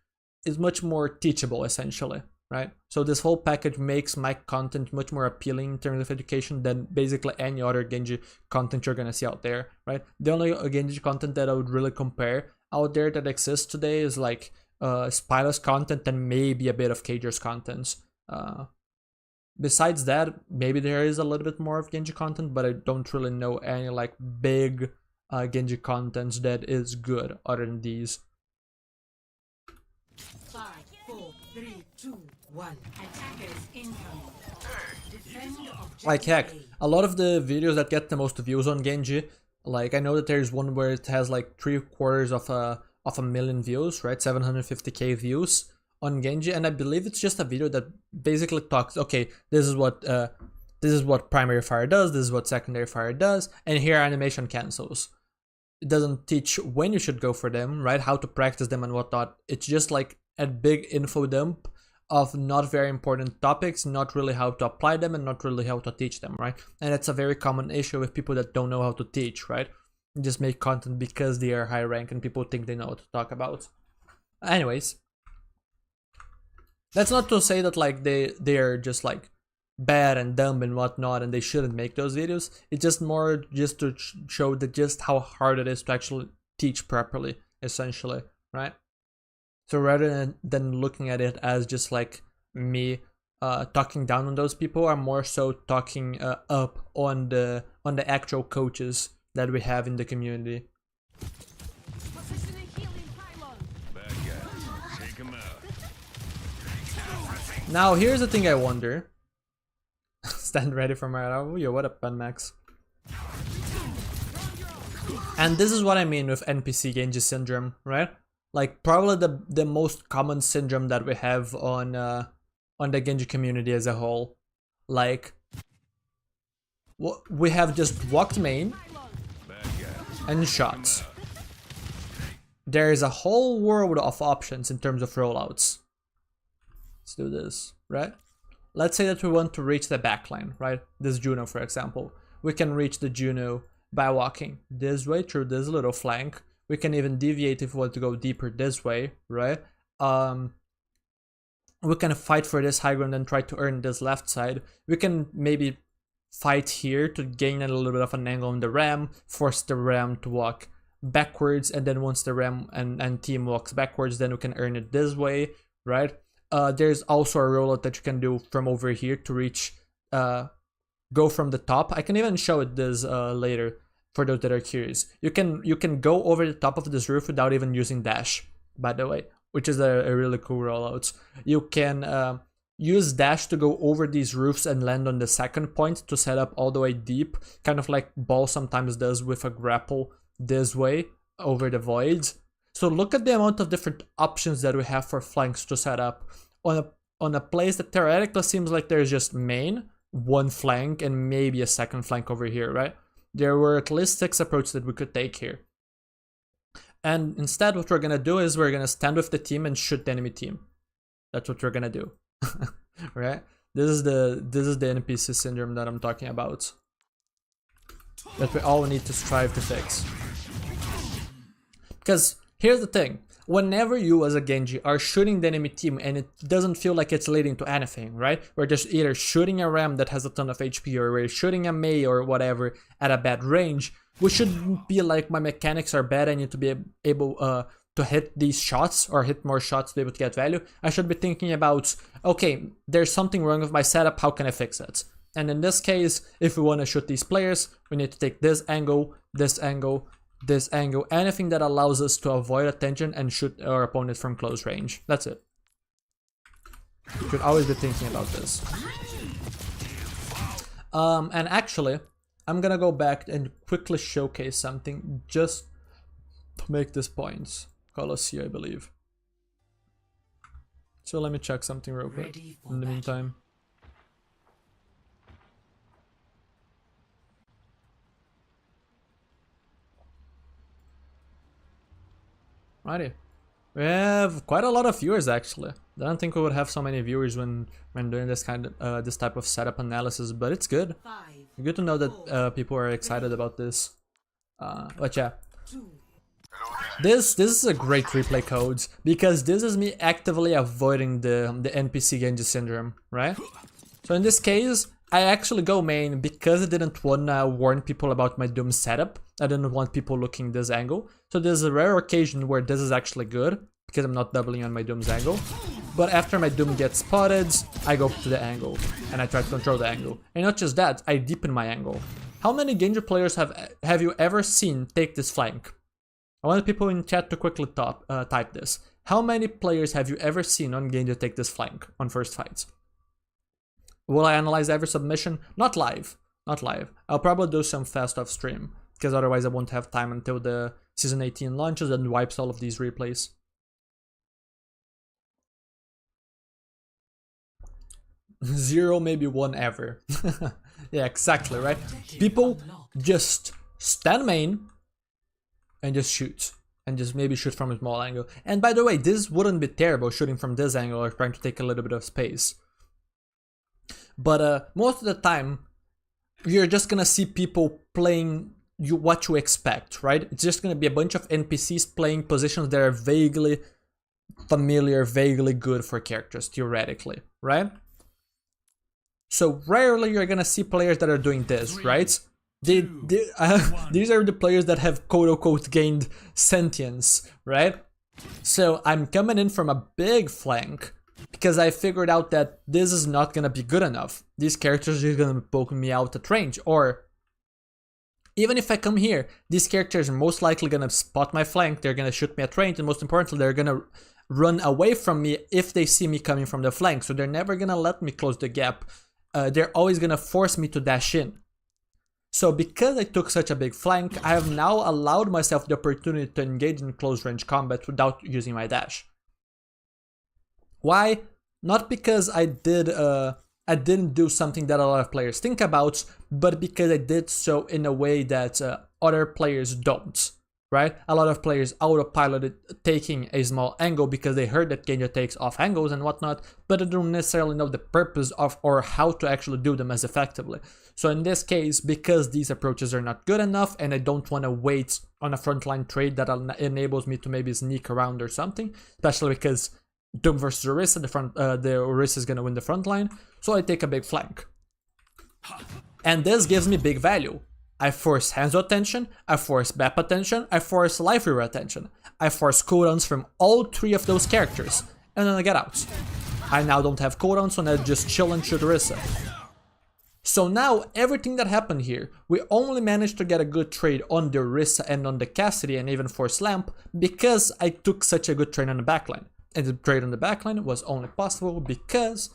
[SPEAKER 1] more teachable essentially, right? So this whole package makes my content much more appealing in terms of education than basically any other Genji content you're gonna see out there, right? The only Genji content that I would really compare out there that exists today is like Spyla's content and maybe a bit of Cager's content. Besides that, maybe there is a little bit more of Genji content, but I don't really know any like big Genji content that is good other than these.
[SPEAKER 2] 5, 4, 3, 2, 1. Attackers incoming. Defend objective
[SPEAKER 1] Like heck,
[SPEAKER 2] A.
[SPEAKER 1] a lot of the videos that get the most views on Genji, like I know that there's one where it has like 3/4 of a million views, right? 750k views on Genji, and I believe it's just a video that basically talks, okay, this is what primary fire does, this is what secondary fire does, and here animation cancels. It doesn't teach when you should go for them, right? How to practice them and whatnot. It's just like a big info dump of not very important topics, not really how to apply them and not really how to teach them, right? And it's a very common issue with people that don't know how to teach, right? They just make content because they are high rank and people think they know what to talk about. Anyways, that's not to say that like they're just like bad and dumb and whatnot and they shouldn't make those videos. It's just more just to show that just how hard it is to actually teach properly, essentially, right? So rather than looking at it as just like me talking down on those people, I'm more so talking up on the actual coaches that we have in the community. Now here's the thing I wonder. Stand ready for my yo, what up, Max? And this is what I mean with NPC Genji syndrome, right? Like probably the most common syndrome that we have on the Genji community as a whole. Like we have just walked main and shots. there is a whole world of options in terms of rollouts. Let's do this, right? Let's say that we want to reach the backline, right? This Juno, for example. We can reach the Juno by walking this way through this little flank. We can even deviate if we want to go deeper this way, right? We can fight for this high ground and try to earn this left side. We can maybe fight here to gain a little bit of an angle on the ram, force the ram to walk backwards, and then once the ram and team walks backwards, then we can earn it this way, right? There's also a rollout that you can do from over here to reach, go from the top. I can even show it this later for those that are curious. You can go over the top of this roof without even using dash, by the way, which is a really cool rollout. You can use dash to go over these roofs and land on the second point to set up all the way deep, kind of like Ball sometimes does with a grapple this way over the voids. So look at the amount of different options that we have for flanks to set up on a place that theoretically seems like there's just main, one flank, and maybe a second flank over here, right? There were at least 6 approaches that we could take here. And instead what we're gonna do is we're gonna stand with the team and shoot the enemy team. That's what we're gonna do. Right? This is the NPC syndrome that I'm talking about. That we all need to strive to fix. Because here's the thing. Whenever you as a Genji are shooting the enemy team and it doesn't feel like it's leading to anything, right? We're just either shooting a ram that has a ton of HP or we're shooting a Mei or whatever at a bad range, we shouldn't be like, my mechanics are bad, I need to be able to hit these shots or hit more shots to be able to get value. I should be thinking about, okay, there's something wrong with my setup, how can I fix it? And in this case, if we want to shoot these players, we need to take this angle, this angle, this angle, anything that allows us to avoid attention and shoot our opponent from close range. That's it. You should always be thinking about this. And actually, I'm gonna go back and quickly showcase something just to make this point. Colossia, I believe. So let me check something real quick in the meantime. Alrighty. We have quite a lot of viewers actually. I don't think we would have so many viewers when doing this this type of setup analysis, but it's good. Good to know that people are excited about this. But yeah, this is a great replay code because this is me actively avoiding the NPC Genji syndrome, right? So in this case, I actually go main because I didn't wanna warn people about my Doom setup. I didn't want people looking this angle. So there's a rare occasion where this is actually good because I'm not doubling on my Doom's angle. But after my Doom gets spotted, I go to the angle and I try to control the angle. And not just that, I deepen my angle. How many Genji players have you ever seen take this flank? I want people in chat to quickly type this. How many players have you ever seen on Genji take this flank on first fights? Will I analyze every submission? Not live. Not live. I'll probably do some fast off stream, because otherwise I won't have time until the Season 18 launches and wipes all of these replays. Zero, maybe one ever. Yeah, exactly, right? People just stand main and just shoot. And just maybe shoot from a small angle. And by the way, this wouldn't be terrible shooting from this angle or trying to take a little bit of space. But most of the time, you're just gonna see people playing what you expect, right? It's just gonna be a bunch of NPCs playing positions that are vaguely familiar, vaguely good for characters, theoretically, right? So rarely you're gonna see players that are doing this, right? These are the players that have quote-unquote gained sentience, right? So I'm coming in from a big flank, because I figured out that this is not gonna be good enough. These characters are gonna poke me out at range, or even if I come here, these characters are most likely gonna spot my flank, they're gonna shoot me at range, and most importantly, they're gonna run away from me if they see me coming from the flank, so they're never gonna let me close the gap. They're always gonna force me to dash in. So because I took such a big flank, I have now allowed myself the opportunity to engage in close range combat without using my dash. Why? Not because I didn't do something that a lot of players think about, but because I did so in a way that other players don't. right? A lot of players autopiloted taking a small angle because they heard that Genji takes off angles and whatnot, but they don't necessarily know the purpose of or how to actually do them as effectively. So in this case, because these approaches are not good enough and I don't want to wait on a frontline trade that enables me to maybe sneak around or something, especially because Doom versus Orisa, the Orisa is going to win the front line, so I take a big flank. And this gives me big value. I force Hanzo attention, I force BAP attention, I force Life Reaver attention. I force cooldowns from all 3 of those characters, and then I get out. I now don't have cooldowns, so I just chill and shoot Orisa. So now, everything that happened here, we only managed to get a good trade on the Orisa and on the Cassidy and even force Lamp because I took such a good trade on the backline. And the trade on the backline was only possible because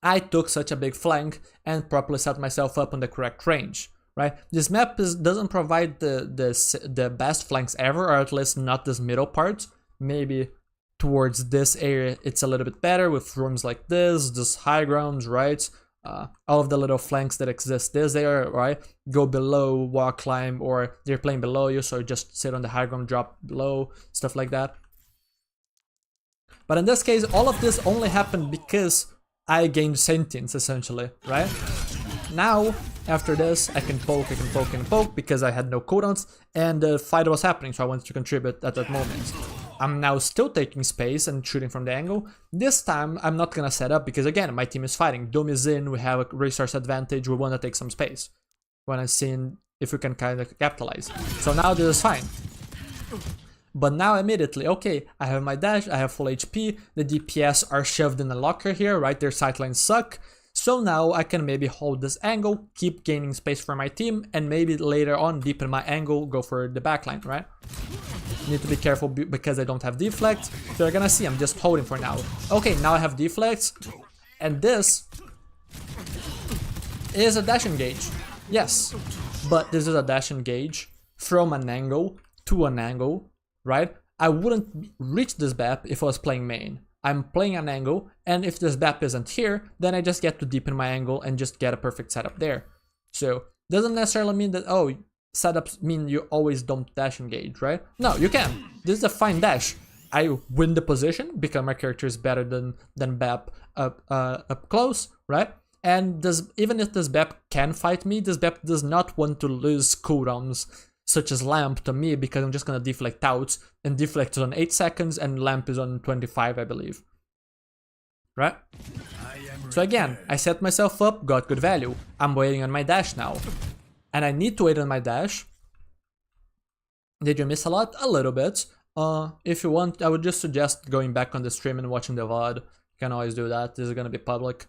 [SPEAKER 1] I took such a big flank and properly set myself up on the correct range. Right? This map doesn't provide the best flanks ever, or at least not this middle part. Maybe towards this area it's a little bit better with rooms like this high grounds, right? All of the little flanks that exist this area, right? Go below, walk, climb, or they're playing below you, so just sit on the high ground, drop below, stuff like that. But in this case, all of this only happened because I gained sentience, essentially, right? Now, after this, I can poke because I had no cooldowns and the fight was happening, so I wanted to contribute at that moment. I'm now still taking space and shooting from the angle. This time, I'm not gonna set up because again, my team is fighting. Doom is in, we have a resource advantage, we wanna take some space. Wanna see if we can kind of capitalize. So now this is fine. But now immediately, okay, I have my dash, I have full HP, the DPS are shoved in a locker here, right? Their sightlines suck. So now I can maybe hold this angle, keep gaining space for my team, and maybe later on deepen my angle, go for the backline, right? Need to be careful because I don't have deflect. So you're gonna see I'm just holding for now. Okay, now I have deflects, and this is a dash engage. Yes, but this is a dash engage from an angle to an angle, right? I wouldn't reach this BAP if I was playing main. I'm playing an angle, and if this BAP isn't here, then I just get to deepen my angle and just get a perfect setup there. So, doesn't necessarily mean that, oh, setups mean you always don't dash engage, right? No, you can. This is a fine dash. I win the position because my character is better than BAP up close, right? And even if this BAP can fight me, this BAP does not want to lose cooldowns such as Lamp to me because I'm just gonna deflect out, and deflect is on 8 seconds and Lamp is on 25, I believe. Right? So again, I set myself up, got good value. I'm waiting on my dash now. And I need to wait on my dash. Did you miss a lot? A little bit. If you want, I would just suggest going back on the stream and watching the VOD. You can always do that, this is gonna be public.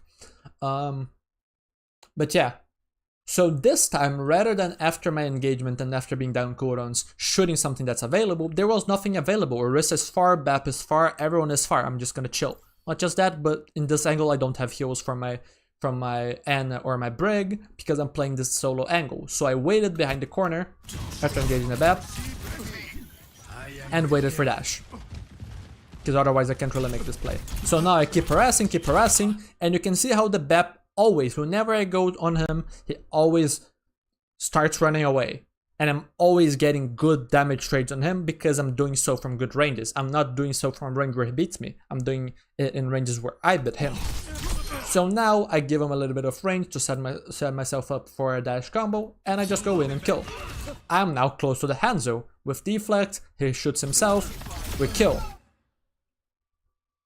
[SPEAKER 1] But yeah. So this time, rather than after my engagement and after being down cooldowns, shooting something that's available, there was nothing available. Orisa is far, BAP is far, everyone is far. I'm just gonna chill. Not just that, but in this angle I don't have heals from my Ana or my Brig because I'm playing this solo angle. So I waited behind the corner after engaging the BAP and waited for dash. Because otherwise I can't really make this play. So now I keep harassing, and you can see how the BAP always, whenever I go on him, he always starts running away. And I'm always getting good damage trades on him because I'm doing so from good ranges. I'm not doing so from range where he beats me. I'm doing it in ranges where I beat him. So now I give him a little bit of range to set myself up for a dash combo, and I just go in and kill. I'm now close to the Hanzo. With deflect, he shoots himself, we kill.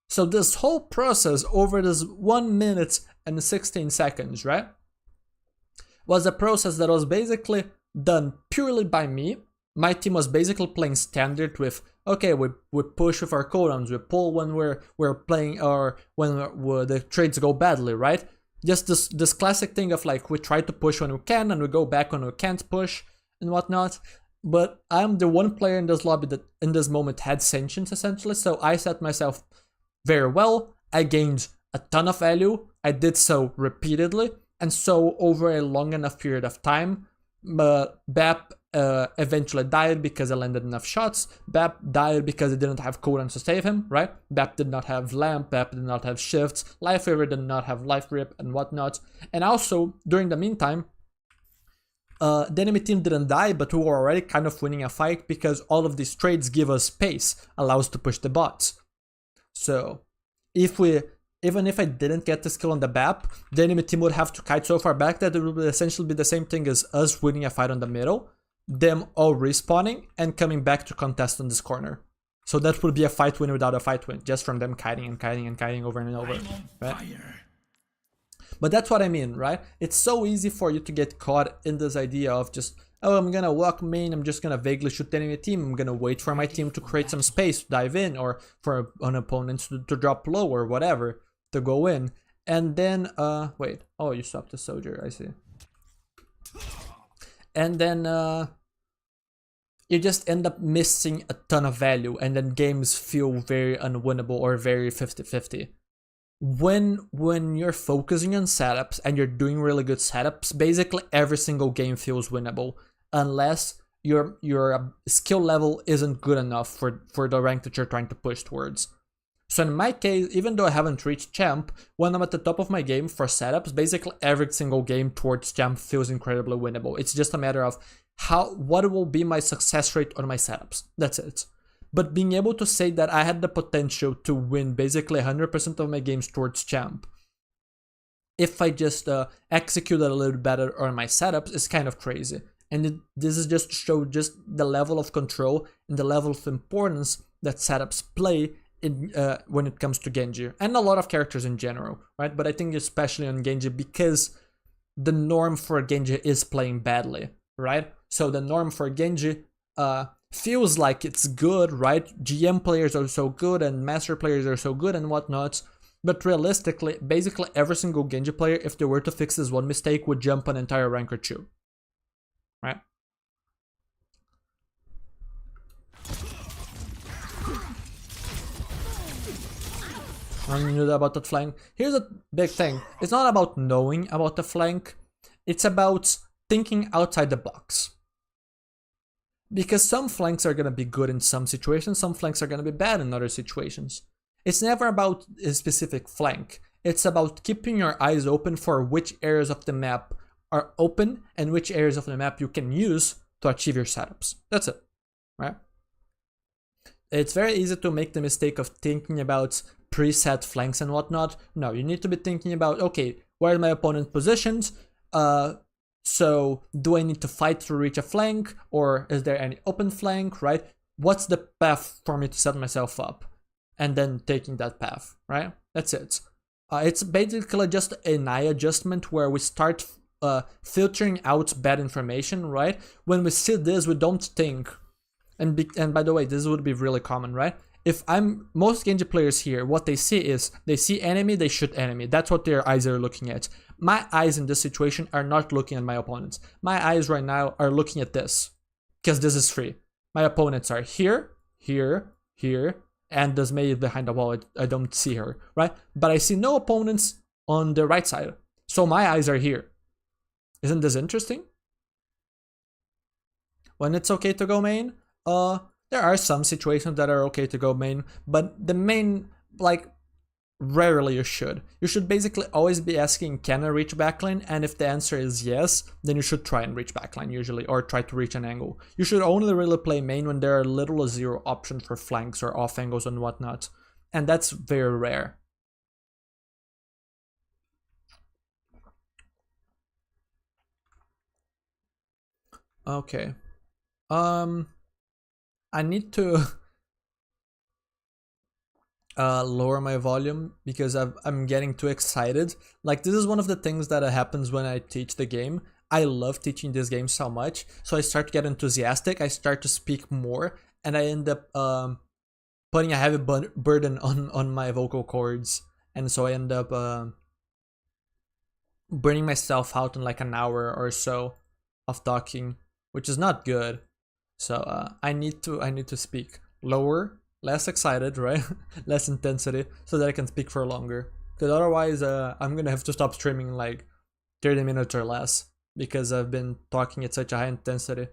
[SPEAKER 1] So this whole process over this 1 minute and 16 seconds, right, was a process that was basically done purely by me. My team was basically playing standard with, okay, we push with our cooldowns, we pull when we're playing, or when the trades go badly, right? Just this classic thing of like, we try to push when we can and we go back when we can't push and whatnot. But I'm the one player in this lobby that in this moment had sentience essentially, so I set myself very well. I gained a ton of value. I did so repeatedly, and so over a long enough period of time. BAP eventually died because I landed enough shots. BAP died because I didn't have cooldowns to save him, right? BAP did not have Lamp, BAP did not have shifts, Life Reaver did not have Life Rip and whatnot. And also, during the meantime, the enemy team didn't die, but we were already kind of winning a fight because all of these trades give us space, allow us to push the bots. So even if I didn't get the skill on the BAP, the enemy team would have to kite so far back that it would essentially be the same thing as us winning a fight on the middle, them all respawning and coming back to contest on this corner. So that would be a fight win without a fight win, just from them kiting and kiting and kiting over and over. Right? But that's what I mean, right? It's so easy for you to get caught in this idea of just, oh, I'm gonna walk main, I'm just gonna vaguely shoot the enemy team, I'm gonna wait for my team to create some space to dive in, or for an opponent to drop low or whatever, to go in. And then, wait, oh, you stopped the soldier, I see. And then, you just end up missing a ton of value, and then games feel very unwinnable or very 50-50. When you're focusing on setups and you're doing really good setups, basically every single game feels winnable, unless your skill level isn't good enough for the rank that you're trying to push towards. So in my case, even though I haven't reached champ, when I'm at the top of my game for setups, basically every single game towards champ feels incredibly winnable. It's just a matter of what will be my success rate on my setups. That's it. But being able to say that I had the potential to win basically 100% of my games towards champ, if I just executed a little better on my setups, is kind of crazy. And this is just to show just the level of control and the level of importance that setups play in, when it comes to Genji. And a lot of characters in general, right? But I think especially on Genji, because the norm for Genji is playing badly, right? So the norm for Genji feels like it's good, right? GM players are so good and master players are so good and whatnot, but realistically, basically every single Genji player, if they were to fix this one mistake, would jump an entire rank or two, right? I knew about that flank. Here's a big thing. It's not about knowing about the flank, it's about thinking outside the box. Because some flanks are going to be good in some situations, some flanks are going to be bad in other situations. It's never about a specific flank. It's about keeping your eyes open for which areas of the map are open and which areas of the map you can use to achieve your setups. That's it, right? It's very easy to make the mistake of thinking about preset flanks and whatnot. No, you need to be thinking about, okay, where are my opponent positioned? So do I need to fight to reach a flank, or is there any open flank, right? What's the path for me to set myself up? And then taking that path, right? That's it. It's basically just an eye adjustment where we start filtering out bad information, right? When we see this, we don't think. And by the way, this would be really common, right? If most Genji players here, what they see is, they see enemy, they shoot enemy. That's what their eyes are looking at. My eyes in this situation are not looking at my opponents. My eyes right now are looking at this, because this is free. My opponents are here, here, here, and this Mei behind the wall. I don't see her, right? But I see no opponents on the right side. So my eyes are here. Isn't this interesting? When it's okay to go main, there are some situations that are okay to go main, but the main, like, rarely you should. You should basically always be asking, can I reach backline? And if the answer is yes, then you should try and reach backline usually, or try to reach an angle. You should only really play main when there are little or zero options for flanks or off angles and whatnot. And that's very rare. Okay. I need to lower my volume because I'm getting too excited. Like, this is one of the things that happens when I teach the game. I love teaching this game so much, so I start to get enthusiastic, I start to speak more, and I end up putting a heavy burden on my vocal cords, and so I end up burning myself out in like an hour or so of talking, which is not good. So I need to speak lower, less excited, right? Less intensity, so that I can speak for longer. Because otherwise, I'm gonna have to stop streaming in like 30 minutes or less, because I've been talking at such a high intensity.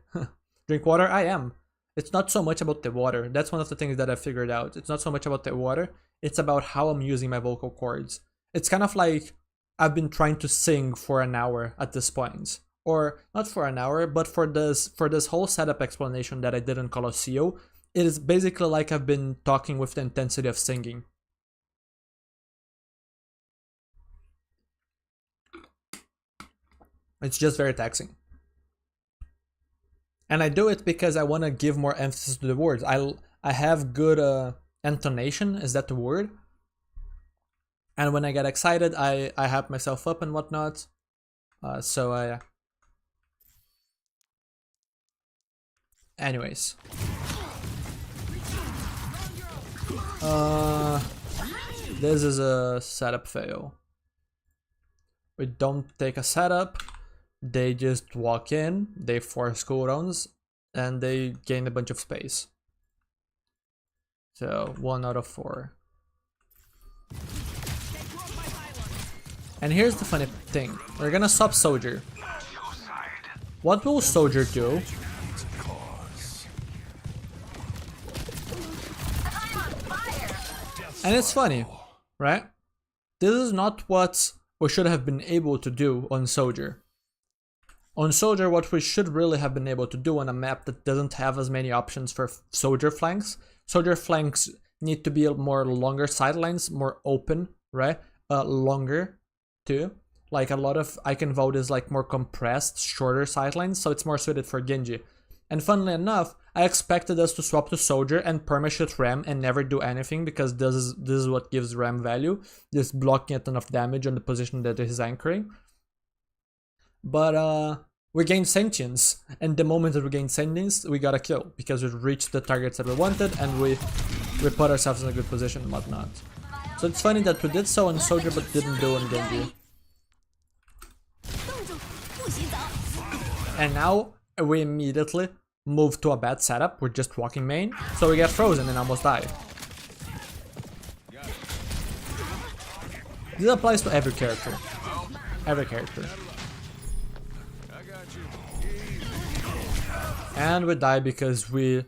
[SPEAKER 1] Drink water? I am. It's not so much about the water. That's one of the things that I figured out. It's not so much about the water. It's about how I'm using my vocal cords. It's kind of like I've been trying to sing for an hour at this point, or not for an hour, but for this whole setup explanation that I did in Coloseo, it is basically like I've been talking with the intensity of singing. It's just very taxing. And I do it because I want to give more emphasis to the words. I have good intonation, is that the word? And when I get excited, I hype myself up and whatnot. Anyways. This is a setup fail. We don't take a setup. They just walk in, they force cooldowns, and they gain a bunch of space. So 1 out of 4. And here's the funny thing. We're gonna swap Soldier. What will Soldier do? And it's funny, right? This is not what we should have been able to do on Soldier. On Soldier, what we should really have been able to do on a map that doesn't have as many options for Soldier flanks. Soldier flanks need to be more longer sidelines, more open, right? Longer too. Like a lot of Icon Vote is like more compressed, shorter sidelines, so it's more suited for Genji. And funnily enough, I expected us to swap to Soldier and perma-shoot Ram and never do anything, because this is what gives Ram value, just blocking a ton of damage on the position that is anchoring. But we gained sentience, and the moment that we gained sentience, we got a kill, because we reached the targets that we wanted, and we put ourselves in a good position and whatnot. So it's funny that we did so on Soldier but didn't do on Genji. And now we immediately move to a bad setup. We're just walking main, so we get frozen and almost die. This applies to every character. Every character. And we die because we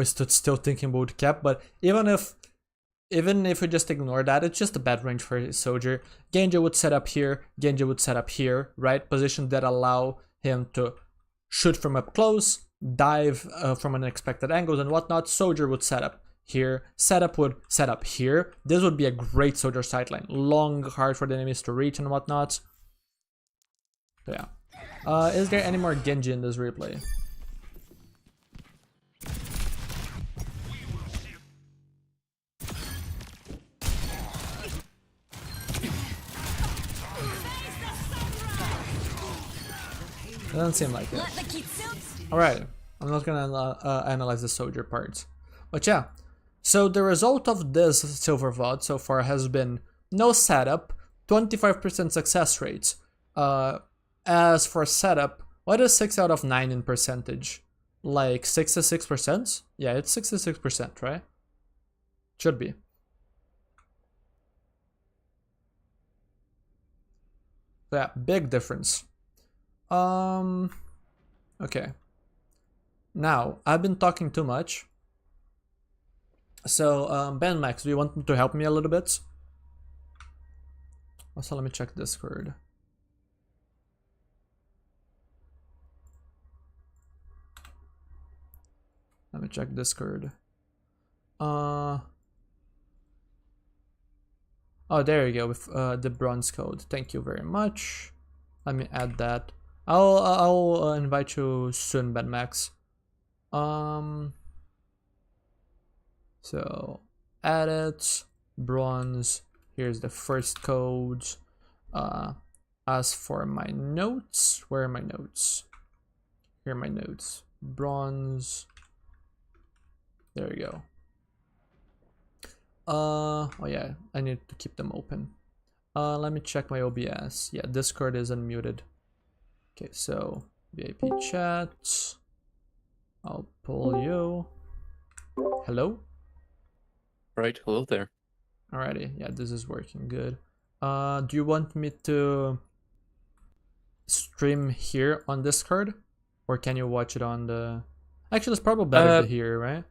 [SPEAKER 1] stood still thinking about cap, but even if we just ignore that, it's just a bad range for his Soldier. Genji would set up here, Genji would set up here, right? Positions that allow him to shoot from up close, dive from unexpected angles and whatnot. Soldier would set up here, setup would set up here. This would be a great Soldier sideline. Long, hard for the enemies to reach and whatnot. So yeah. Is there any more Genji in this replay? It doesn't seem like it. Alright, I'm not gonna analyze the Soldier part. But yeah, so the result of this Silver VOD so far has been no setup, 25% success rate. As for setup, what is 6 out of 9 in percentage? Like 66%? Yeah, it's 66%, right? Should be. So yeah, big difference. Okay. Now, I've been talking too much. So, Ben Max, do you want to help me a little bit? Also, let me check Discord. Let me check Discord. Oh, there you go, with the bronze code. Thank you very much. Let me add that. I'll invite you soon, Ben Max. So edit bronze. Here's the first code. As for my notes, where are my notes? Here are my notes. Bronze. There we go. Oh yeah, I need to keep them open. Let me check my OBS. Yeah, Discord is unmuted. Okay, so VIP chat. I'll pull you. Hello?
[SPEAKER 5] Right, hello there.
[SPEAKER 1] Alrighty, yeah, this is working good. Do you want me to stream here on Discord? Or can you watch it on the... Actually, it's probably better to hear, right?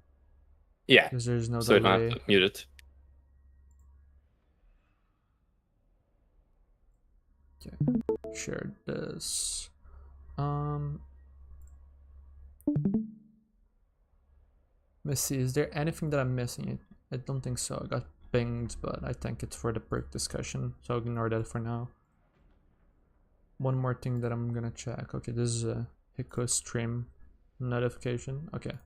[SPEAKER 5] Yeah,
[SPEAKER 1] because there's no
[SPEAKER 5] so I
[SPEAKER 1] delay.
[SPEAKER 5] don't have to mute it.
[SPEAKER 1] Okay, share this. Let's see, is there anything that I'm missing? I don't think so. I got pinged, but I think it's for the perk discussion, so ignore that for now. One more thing that I'm gonna check. Okay, this is a Hiko stream notification. Okay.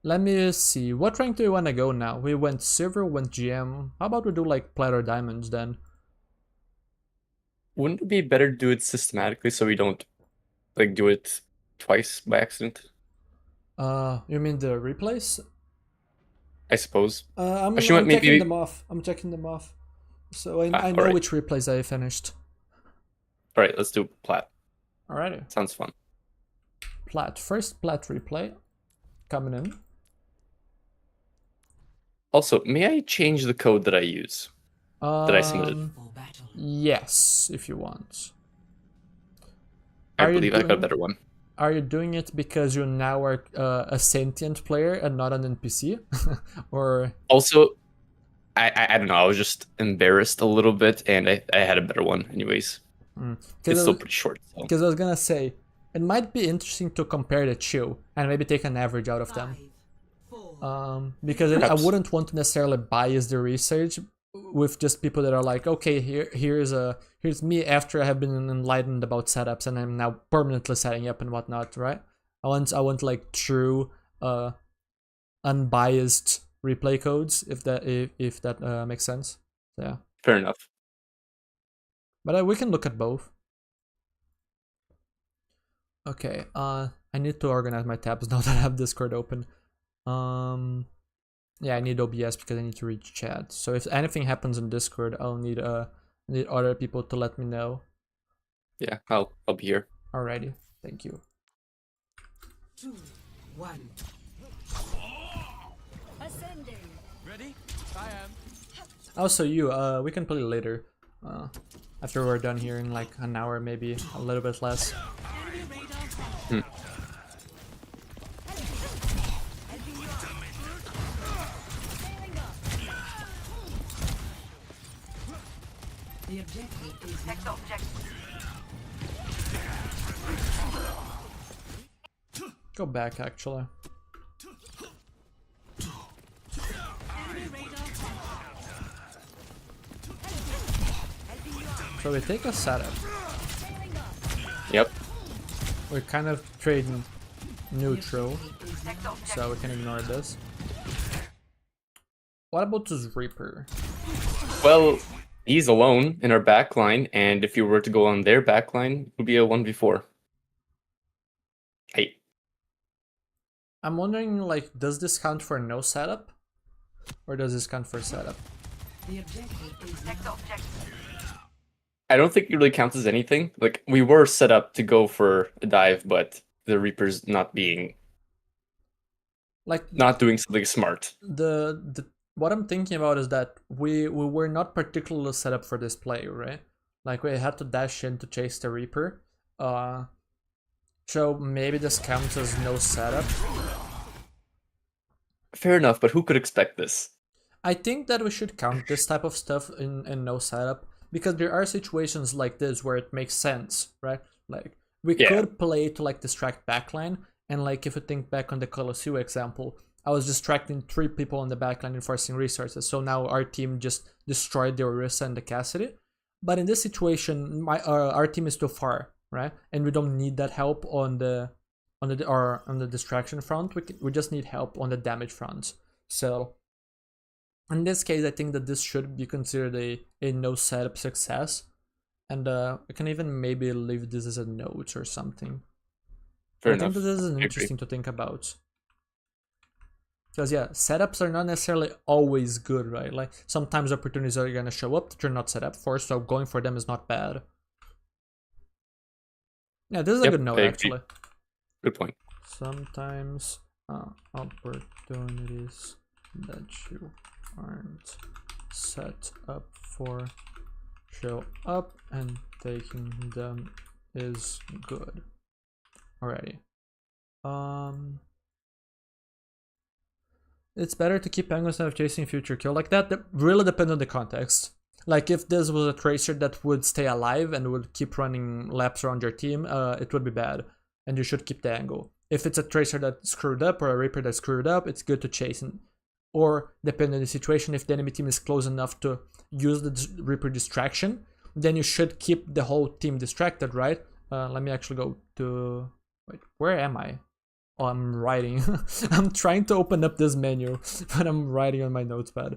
[SPEAKER 1] Let me see. What rank do we want to go now? We went silver, went GM. How about we do like plat or diamonds then?
[SPEAKER 5] Wouldn't it be better to do it systematically so we don't like do it twice by accident?
[SPEAKER 1] You mean the replays?
[SPEAKER 5] I suppose.
[SPEAKER 1] I'm
[SPEAKER 5] Actually,
[SPEAKER 1] checking
[SPEAKER 5] maybe
[SPEAKER 1] them off. I'm checking them off. So I know
[SPEAKER 5] alright.
[SPEAKER 1] which replays I finished.
[SPEAKER 5] All right, let's do plat.
[SPEAKER 1] Alrighty.
[SPEAKER 5] Sounds fun.
[SPEAKER 1] Plat. First plat replay. Coming in.
[SPEAKER 5] Also, may I change the code that I use? That I submitted?
[SPEAKER 2] For battle.
[SPEAKER 1] Yes, if you want.
[SPEAKER 5] I
[SPEAKER 1] Are you
[SPEAKER 5] believe I got a
[SPEAKER 1] doing-
[SPEAKER 5] better one.
[SPEAKER 1] Are you doing it because you now are a sentient player and not an NPC? Or
[SPEAKER 5] Also, I don't know. I was just embarrassed a little bit, and I had a better one. Anyways, it's still pretty short. So.
[SPEAKER 1] because I was gonna say it might be interesting to compare the two and maybe take an average out of them.
[SPEAKER 2] 5, 4,
[SPEAKER 1] Because I
[SPEAKER 5] Perhaps.
[SPEAKER 1] wouldn't want to necessarily bias the research with just people that are like, okay, here's me after I have been enlightened about setups and I'm now permanently setting up and whatnot, right? I want like true, unbiased replay codes, if that makes sense. So, yeah,
[SPEAKER 5] Fair enough.
[SPEAKER 1] but we can look at both. Okay, I need to organize my tabs now that I have Discord open. Yeah, I need OBS because I need to reach chat. So if anything happens in Discord, I'll need other people to let me know.
[SPEAKER 5] Yeah, I'll be here.
[SPEAKER 1] Alrighty, thank you.
[SPEAKER 2] 2, 1.
[SPEAKER 3] Ascending.
[SPEAKER 1] Also, we can play later. After we're done here in like an hour, maybe a little bit less.
[SPEAKER 2] The objective is next objective.
[SPEAKER 1] Go back, actually. So we take a setup.
[SPEAKER 5] Yep.
[SPEAKER 1] We're kind of trading neutral, so we can ignore this. What about this Reaper?
[SPEAKER 5] Well, he's alone in our backline, and if you were to go on their backline, it would be a 1v4. Hey.
[SPEAKER 1] I'm wondering, like, does this count for no setup? Or does this count for setup?
[SPEAKER 2] The objective is next objective.
[SPEAKER 5] I don't think it really counts as anything. Like, we were set up to go for a dive, but the Reaper's not doing something smart.
[SPEAKER 1] What I'm thinking about is that we were not particularly set up for this play, right? Like, we had to dash in to chase the Reaper. So maybe this counts as no setup.
[SPEAKER 5] Fair enough, but who could expect this?
[SPEAKER 1] I think that we should count this type of stuff in no setup, because there are situations like this where it makes sense, right? Like, we could play to like distract backline, and like if you think back on the Colosseum example, I was distracting 3 people on the backline and forcing resources, so now our team just destroyed the Orisa and the Cassidy. But in this situation, our team is too far, right? And we don't need that help on the distraction front. We just need help on the damage front. So in this case, I think that this should be considered a no setup success, and we can even maybe leave this as a note or something.
[SPEAKER 5] Fair
[SPEAKER 1] I
[SPEAKER 5] enough.
[SPEAKER 1] think that this is interesting to think about. Because yeah, setups are not necessarily always good, right? Like, sometimes opportunities are gonna show up that you're not set up for, so going for them is not bad. Yeah, this is a good note, actually.
[SPEAKER 5] Good point.
[SPEAKER 1] Sometimes opportunities that you aren't set up for show up, and taking them is good. Alrighty. It's better to keep angles instead of chasing future kill. Like, that really depends on the context. Like if this was a Tracer that would stay alive and would keep running laps around your team, it would be bad, and you should keep the angle. If it's a Tracer that's screwed up or a Reaper that's screwed up, it's good to chase it. Or, depending on the situation, if the enemy team is close enough to use the Reaper distraction, then you should keep the whole team distracted, right? Let me actually go to... Wait, where am I? Oh, I'm writing. I'm trying to open up this menu, but I'm writing on my notepad.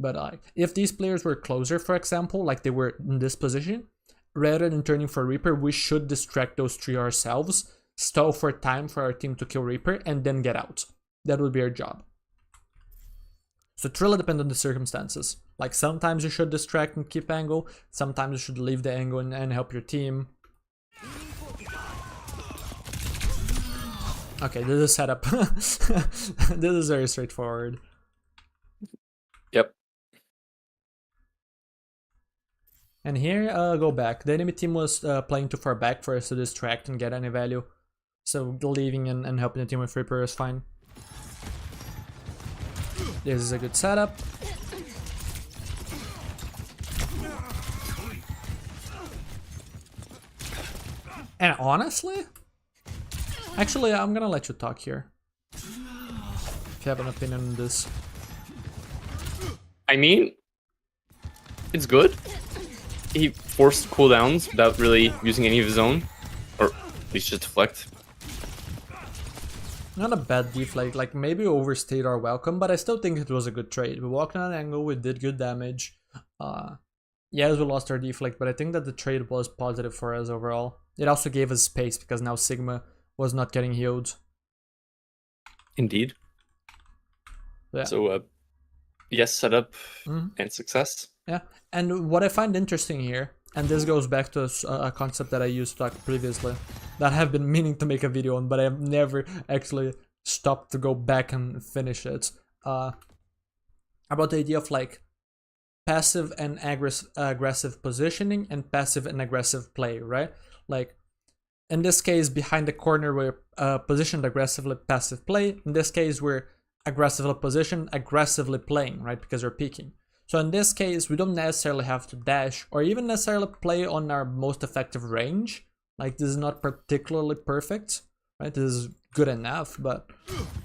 [SPEAKER 1] But if these players were closer, for example, like they were in this position, rather than turning for Reaper, we should distract those three ourselves, stall for time for our team to kill Reaper, and then get out. That would be our job. So it really depends on the circumstances. Like sometimes you should distract and keep angle, sometimes you should leave the angle and help your team. Okay, this is setup. This is very straightforward.
[SPEAKER 5] Yep.
[SPEAKER 1] And here, go back. The enemy team was playing too far back for us to distract and get any value. So leaving and helping the team with Reaper is fine. This is a good setup. And honestly, actually, I'm gonna let you talk here. If you have an opinion on this.
[SPEAKER 5] I mean, it's good. He forced cooldowns without really using any of his own, or at least just deflect.
[SPEAKER 1] Not a bad deflate, like maybe overstayed our welcome, but I still think it was a good trade. We walked on an angle, we did good damage. Yes, we lost our deflect, but I think that the trade was positive for us overall. It also gave us space because now Sigma was not getting healed.
[SPEAKER 5] Indeed.
[SPEAKER 1] Yeah.
[SPEAKER 5] So, yes, setup and success.
[SPEAKER 1] Yeah, and what I find interesting here, and this goes back to a concept that I used to talk previously, that I have been meaning to make a video on, but I have never actually stopped to go back and finish it. About the idea of like passive and aggressive positioning and passive and aggressive play, right? Like in this case, behind the corner we're positioned aggressively, passive play. In this case, we're aggressively positioned, aggressively playing, right? Because we're peeking. So in this case, we don't necessarily have to dash or even necessarily play on our most effective range. Like this is not particularly perfect, right? This is good enough, but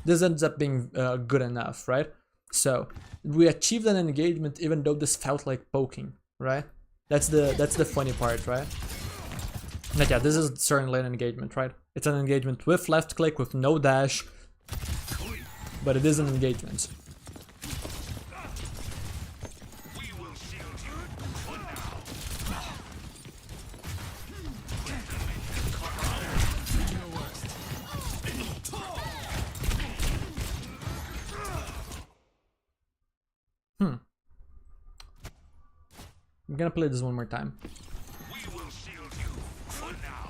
[SPEAKER 1] this ends up being good enough, right? So we achieved an engagement even though this felt like poking, right? That's the funny part, right? But yeah, this is certainly an engagement, right? It's an engagement with left click, with no dash, but it is an engagement. I'm gonna play this one more time.
[SPEAKER 4] We will shield you for now.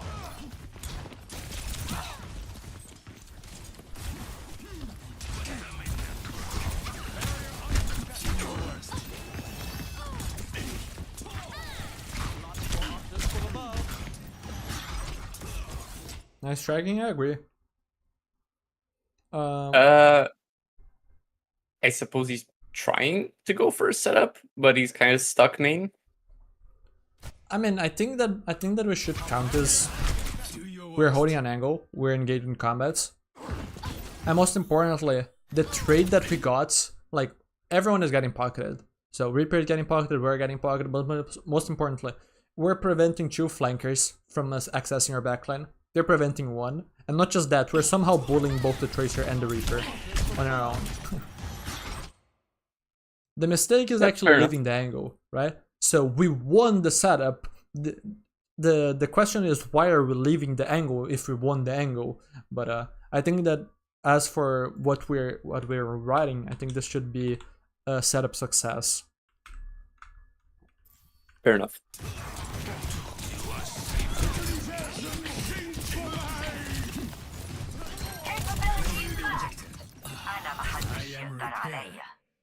[SPEAKER 1] Nice tracking, I agree.
[SPEAKER 5] I suppose he's trying to go for a setup, but he's kind of stuck main.
[SPEAKER 1] I mean, I think that we should count this. We're holding an angle, we're engaged in combats, and most importantly, the trade that we got, like everyone is getting pocketed. So Reaper is getting pocketed, we're getting pocketed, but most importantly, we're preventing two flankers from us accessing our backline. They're preventing one, and not just that, we're somehow bullying both the Tracer and the Reaper on our own. The mistake is actually leaving the angle, right? So we won the setup. The question is, why are we leaving the angle if we won the angle? But I think that as for what we're writing, I think this should be a setup success.
[SPEAKER 5] Fair enough.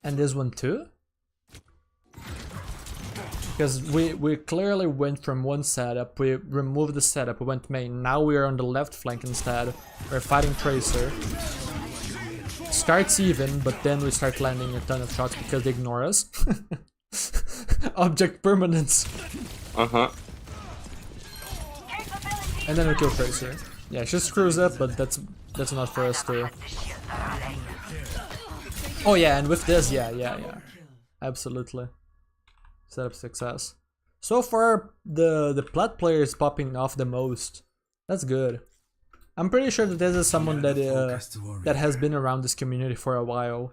[SPEAKER 1] And this one too? Because we clearly went from one setup, we removed the setup, we went main, now we are on the left flank instead, we're fighting Tracer. Starts even, but then we start landing a ton of shots because they ignore us. Object permanence.
[SPEAKER 5] Uh-huh.
[SPEAKER 1] And then we kill Tracer. Yeah, she screws up, but that's not for us to... Oh yeah, and with this, yeah. Absolutely. Setup success. So far, the plat player is popping off the most. That's good. I'm pretty sure that this is someone that that has been around this community for a while.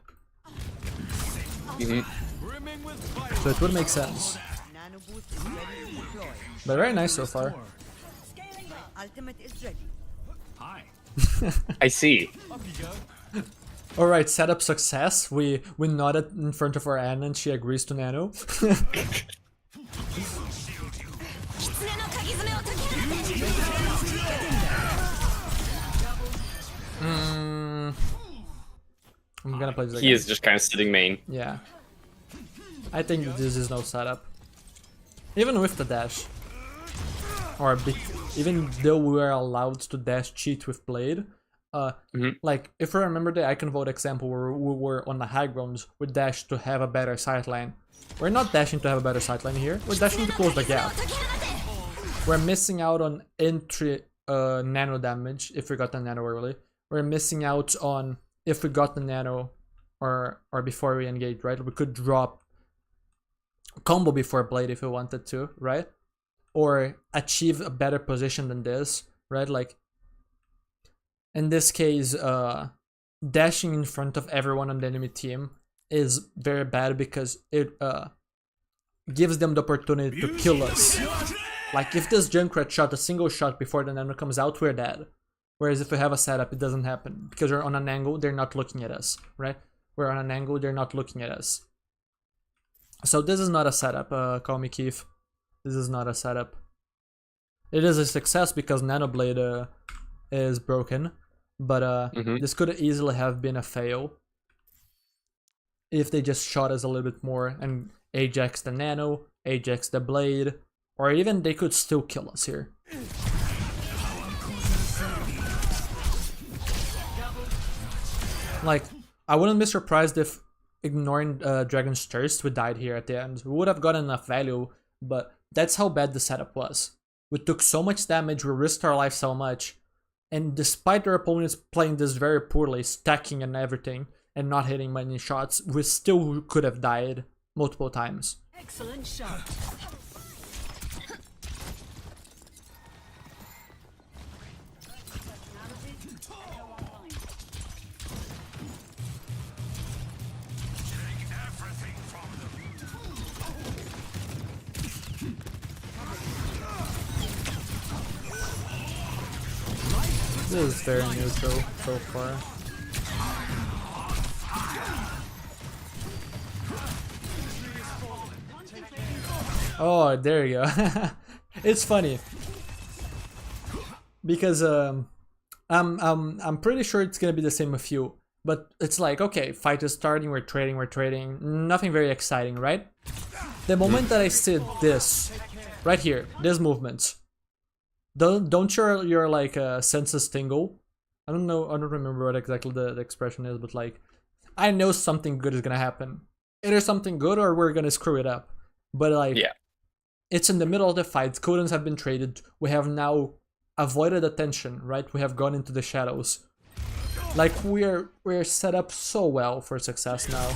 [SPEAKER 1] So it would make sense. But very nice so far.
[SPEAKER 6] Ultimate is ready.
[SPEAKER 5] I see.
[SPEAKER 1] Alright, setup success. We nodded in front of our Anna and she agrees to nano. I'm gonna play this again.
[SPEAKER 5] He is just kind of sitting main.
[SPEAKER 1] Yeah. I think this is no setup. Even with the dash. Or a bit, even though we were allowed to dash cheat with Blade. Like, if I remember the Icon Vote example where we were on the high grounds, we dashed to have a better sightline. We're not dashing to have a better sightline here, we're dashing to close the gap. We're missing out on entry nano damage if we got the nano early. We're missing out on if we got the nano or before we engage, right? We could drop combo before Blade if we wanted to, right? Or achieve a better position than this, right? Like, in this case, dashing in front of everyone on the enemy team is very bad because it gives them the opportunity to kill us. Like, if this Junkrat shot a single shot before the nano comes out, we're dead. Whereas if we have a setup, it doesn't happen. Because we're on an angle, they're not looking at us, right? We're on an angle, they're not looking at us. So this is not a setup, call me Keith. This is not a setup. It is a success because Nanoblade is broken. But this could easily have been a fail. If they just shot us a little bit more and Ajax the Nano, Ajax the Blade. Or even they could still kill us here. Like, I wouldn't be surprised if ignoring Dragon's Thirst we died here at the end. We would have gotten enough value, but that's how bad the setup was. We took so much damage, we risked our life so much, and despite our opponents playing this very poorly, stacking and everything, and not hitting many shots, we still could have died multiple times.
[SPEAKER 2] Excellent shot.
[SPEAKER 1] This is very neutral so far. Oh, there you go. It's funny because I'm pretty sure it's gonna be the same with you. But it's like, okay, fight is starting, we're trading, nothing very exciting, right? The moment that I see this, right here, this movement. Don't your like senses tingle? I don't know. I don't remember what exactly the expression is, but like, I know something good is gonna happen. Either something good or we're gonna screw it up. But like,
[SPEAKER 5] yeah,
[SPEAKER 1] it's in the middle of the fight. Codons have been traded. We have now avoided attention, right? We have gone into the shadows. Like we're set up so well for success now.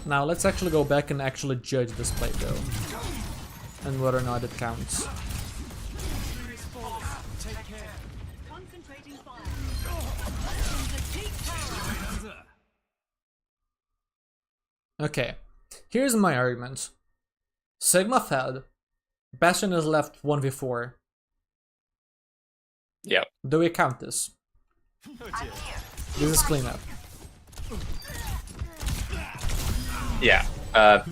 [SPEAKER 1] Now let's actually go back and actually judge this play though, and whether or not it counts. Okay, here's my argument. Sigma fed, Bastion is left 1v4.
[SPEAKER 5] Yeah.
[SPEAKER 1] Do we count this? This is cleanup.
[SPEAKER 5] Yeah. I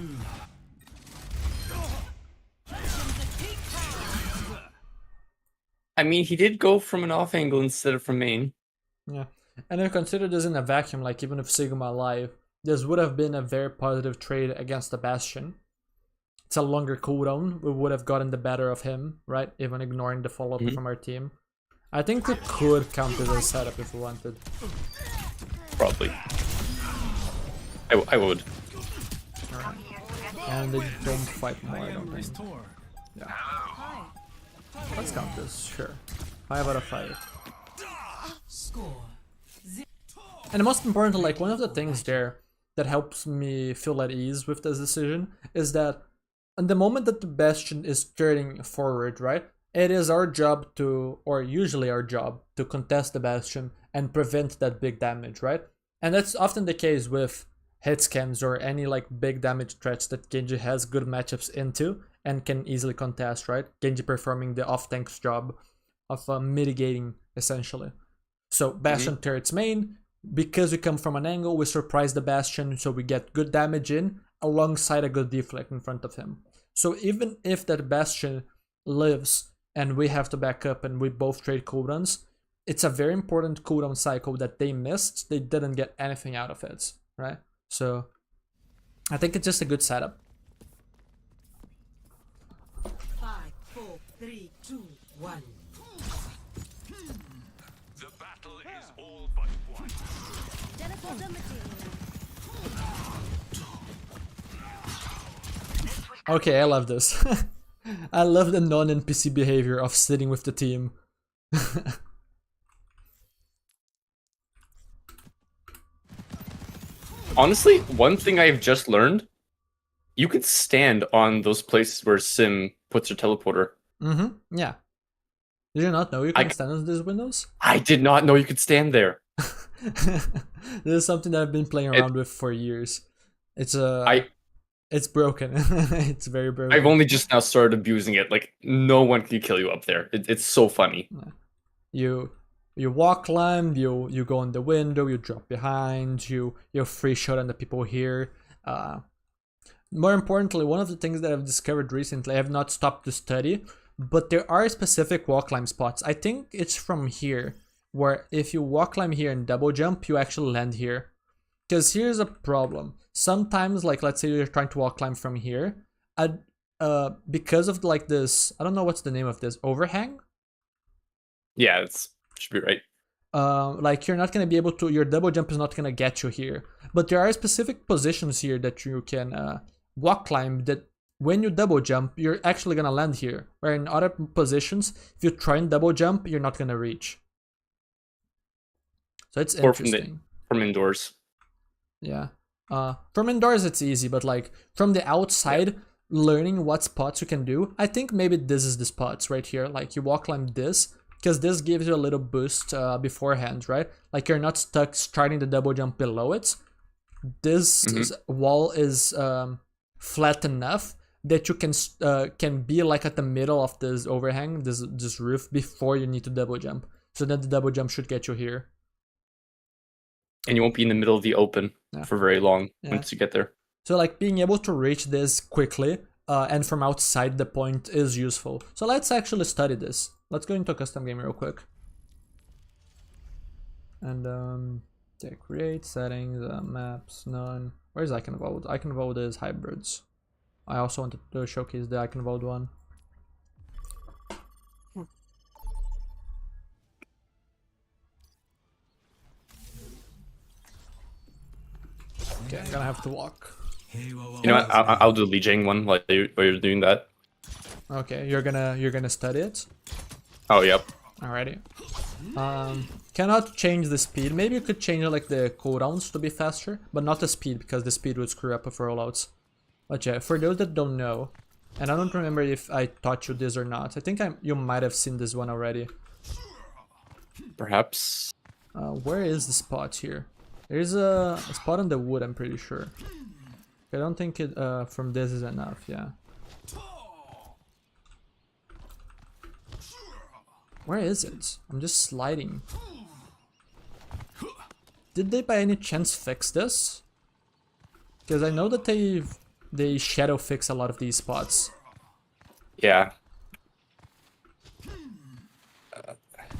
[SPEAKER 5] mean, he did go from an off angle instead of from main.
[SPEAKER 1] Yeah, and if you consider this in a vacuum, like even if Sigma alive, this would have been a very positive trade against the Bastion. It's a longer cooldown, we would have gotten the better of him, right? Even ignoring the follow-up from our team. I think we could count this as a setup if we wanted.
[SPEAKER 5] probably. I would.
[SPEAKER 1] Alright. And they don't fight more, I don't think. Yeah. Let's count this, sure. 5 out of 5.
[SPEAKER 2] Score.
[SPEAKER 1] And most importantly, like one of the things there that helps me feel at ease with this decision is that in the moment that the Bastion is turning forward, right? It is our job to, or usually our job, to contest the Bastion and prevent that big damage, right? And that's often the case with hit scans or any like big damage threats that Genji has good matchups into and can easily contest, right? Genji performing the off-tank's job of mitigating, essentially. So Bastion turrets main, because we come from an angle, we surprise the Bastion, so we get good damage in, alongside a good deflect in front of him. So even if that Bastion lives and we have to back up and we both trade cooldowns, it's a very important cooldown cycle that they missed. They didn't get anything out of it, right? So I think it's just a good setup.
[SPEAKER 2] 5, 4, 3, 2, 1.
[SPEAKER 4] The battle is all but won.
[SPEAKER 1] Okay, I love this. I love the non-NPC behavior of sitting with the team.
[SPEAKER 5] Honestly, one thing I've just learned, you could stand on those places where Sim puts her teleporter.
[SPEAKER 1] Yeah. Did you not know you can stand on these windows?
[SPEAKER 5] I did not know you could stand there.
[SPEAKER 1] This is something that I've been playing around with for years. It's it's broken. It's very broken.
[SPEAKER 5] I've only just now started abusing it. Like, no one can kill you up there. It's so funny.
[SPEAKER 1] You walk climb, you go in the window, you drop behind, you free shot on the people here. More importantly, one of the things that I've discovered recently, I have not stopped to study, but there are specific wall climb spots. I think it's from here, where if you wall climb here and double jump, you actually land here. Because here's a problem. Sometimes, like let's say you're trying to wall climb from here, because of like this, I don't know what's the name of this, overhang?
[SPEAKER 5] Yeah, should be right.
[SPEAKER 1] Like you're not gonna be able to, your double jump is not gonna get you here. But there are specific positions here that you can walk climb that when you double jump, you're actually gonna land here. Where in other positions, if you try and double jump, you're not gonna reach. So it's interesting.
[SPEAKER 5] From indoors.
[SPEAKER 1] Yeah. From indoors it's easy, but like from the outside, learning what spots you can do, I think maybe this is the spots right here. Like you walk climb this, because this gives you a little boost beforehand, right? Like you're not stuck starting the double jump below it. This wall is flat enough that you can be like at the middle of this overhang, this roof, before you need to double jump. So then the double jump should get you here.
[SPEAKER 5] And you won't be in the middle of the open for very long once you get there.
[SPEAKER 1] So like being able to reach this quickly and from outside the point is useful. So let's actually study this. Let's go into a custom game real quick. And create settings, maps, none. Where's Iconvolt? Iconvolt is hybrids. I also wanted to showcase the Iconvolt one. Okay, I'm gonna have to walk.
[SPEAKER 5] You know what? I'll do Li Jing one while you're doing that.
[SPEAKER 1] Okay, you're gonna study it.
[SPEAKER 5] Oh, yep.
[SPEAKER 1] Alrighty. Cannot change the speed. Maybe you could change like the cooldowns to be faster, but not the speed, because the speed would screw up with rollouts. But yeah, for those that don't know, and I don't remember if I taught you this or not. I think you might have seen this one already.
[SPEAKER 5] Perhaps.
[SPEAKER 1] Where is the spot here? There's a spot on the wood, I'm pretty sure. I don't think it from this is enough, yeah. Where is it? I'm just sliding. Did they by any chance fix this? Because I know that they shadow fix a lot of these spots.
[SPEAKER 5] Yeah.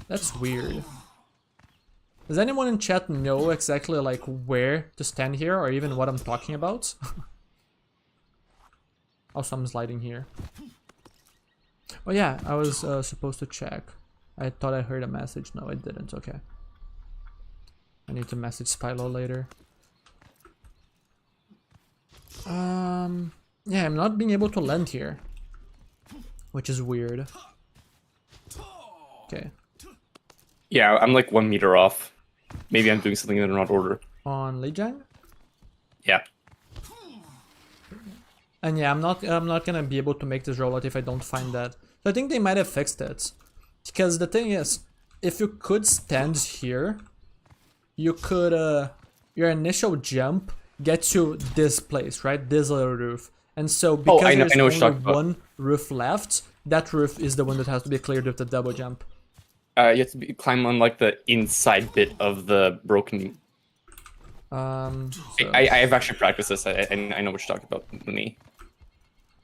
[SPEAKER 1] That's weird. Does anyone in chat know exactly like where to stand here, or even what I'm talking about? Also, I'm sliding here. Oh yeah, I was supposed to check. I thought I heard a message. No, I didn't. Okay. I need to message Spylo later. Yeah, I'm not being able to land here, which is weird. Okay,
[SPEAKER 5] Yeah, I'm like 1 meter off. Maybe I'm doing something in the wrong order.
[SPEAKER 1] on Lijiang.
[SPEAKER 5] Yeah.
[SPEAKER 1] And yeah, I'm not gonna be able to make this rollout if I don't find that. So I think they might have fixed it. Because the thing is, if you could stand here, you could your initial jump gets you this place, right? This little roof. And so because
[SPEAKER 5] I know
[SPEAKER 1] there's
[SPEAKER 5] what you're
[SPEAKER 1] only
[SPEAKER 5] talking about.
[SPEAKER 1] one roof left, that roof is the one that has to be cleared with the double jump.
[SPEAKER 5] You have to climb on like the inside bit of the broken.
[SPEAKER 1] So,
[SPEAKER 5] I have actually practiced this. I know what you're talking about with me.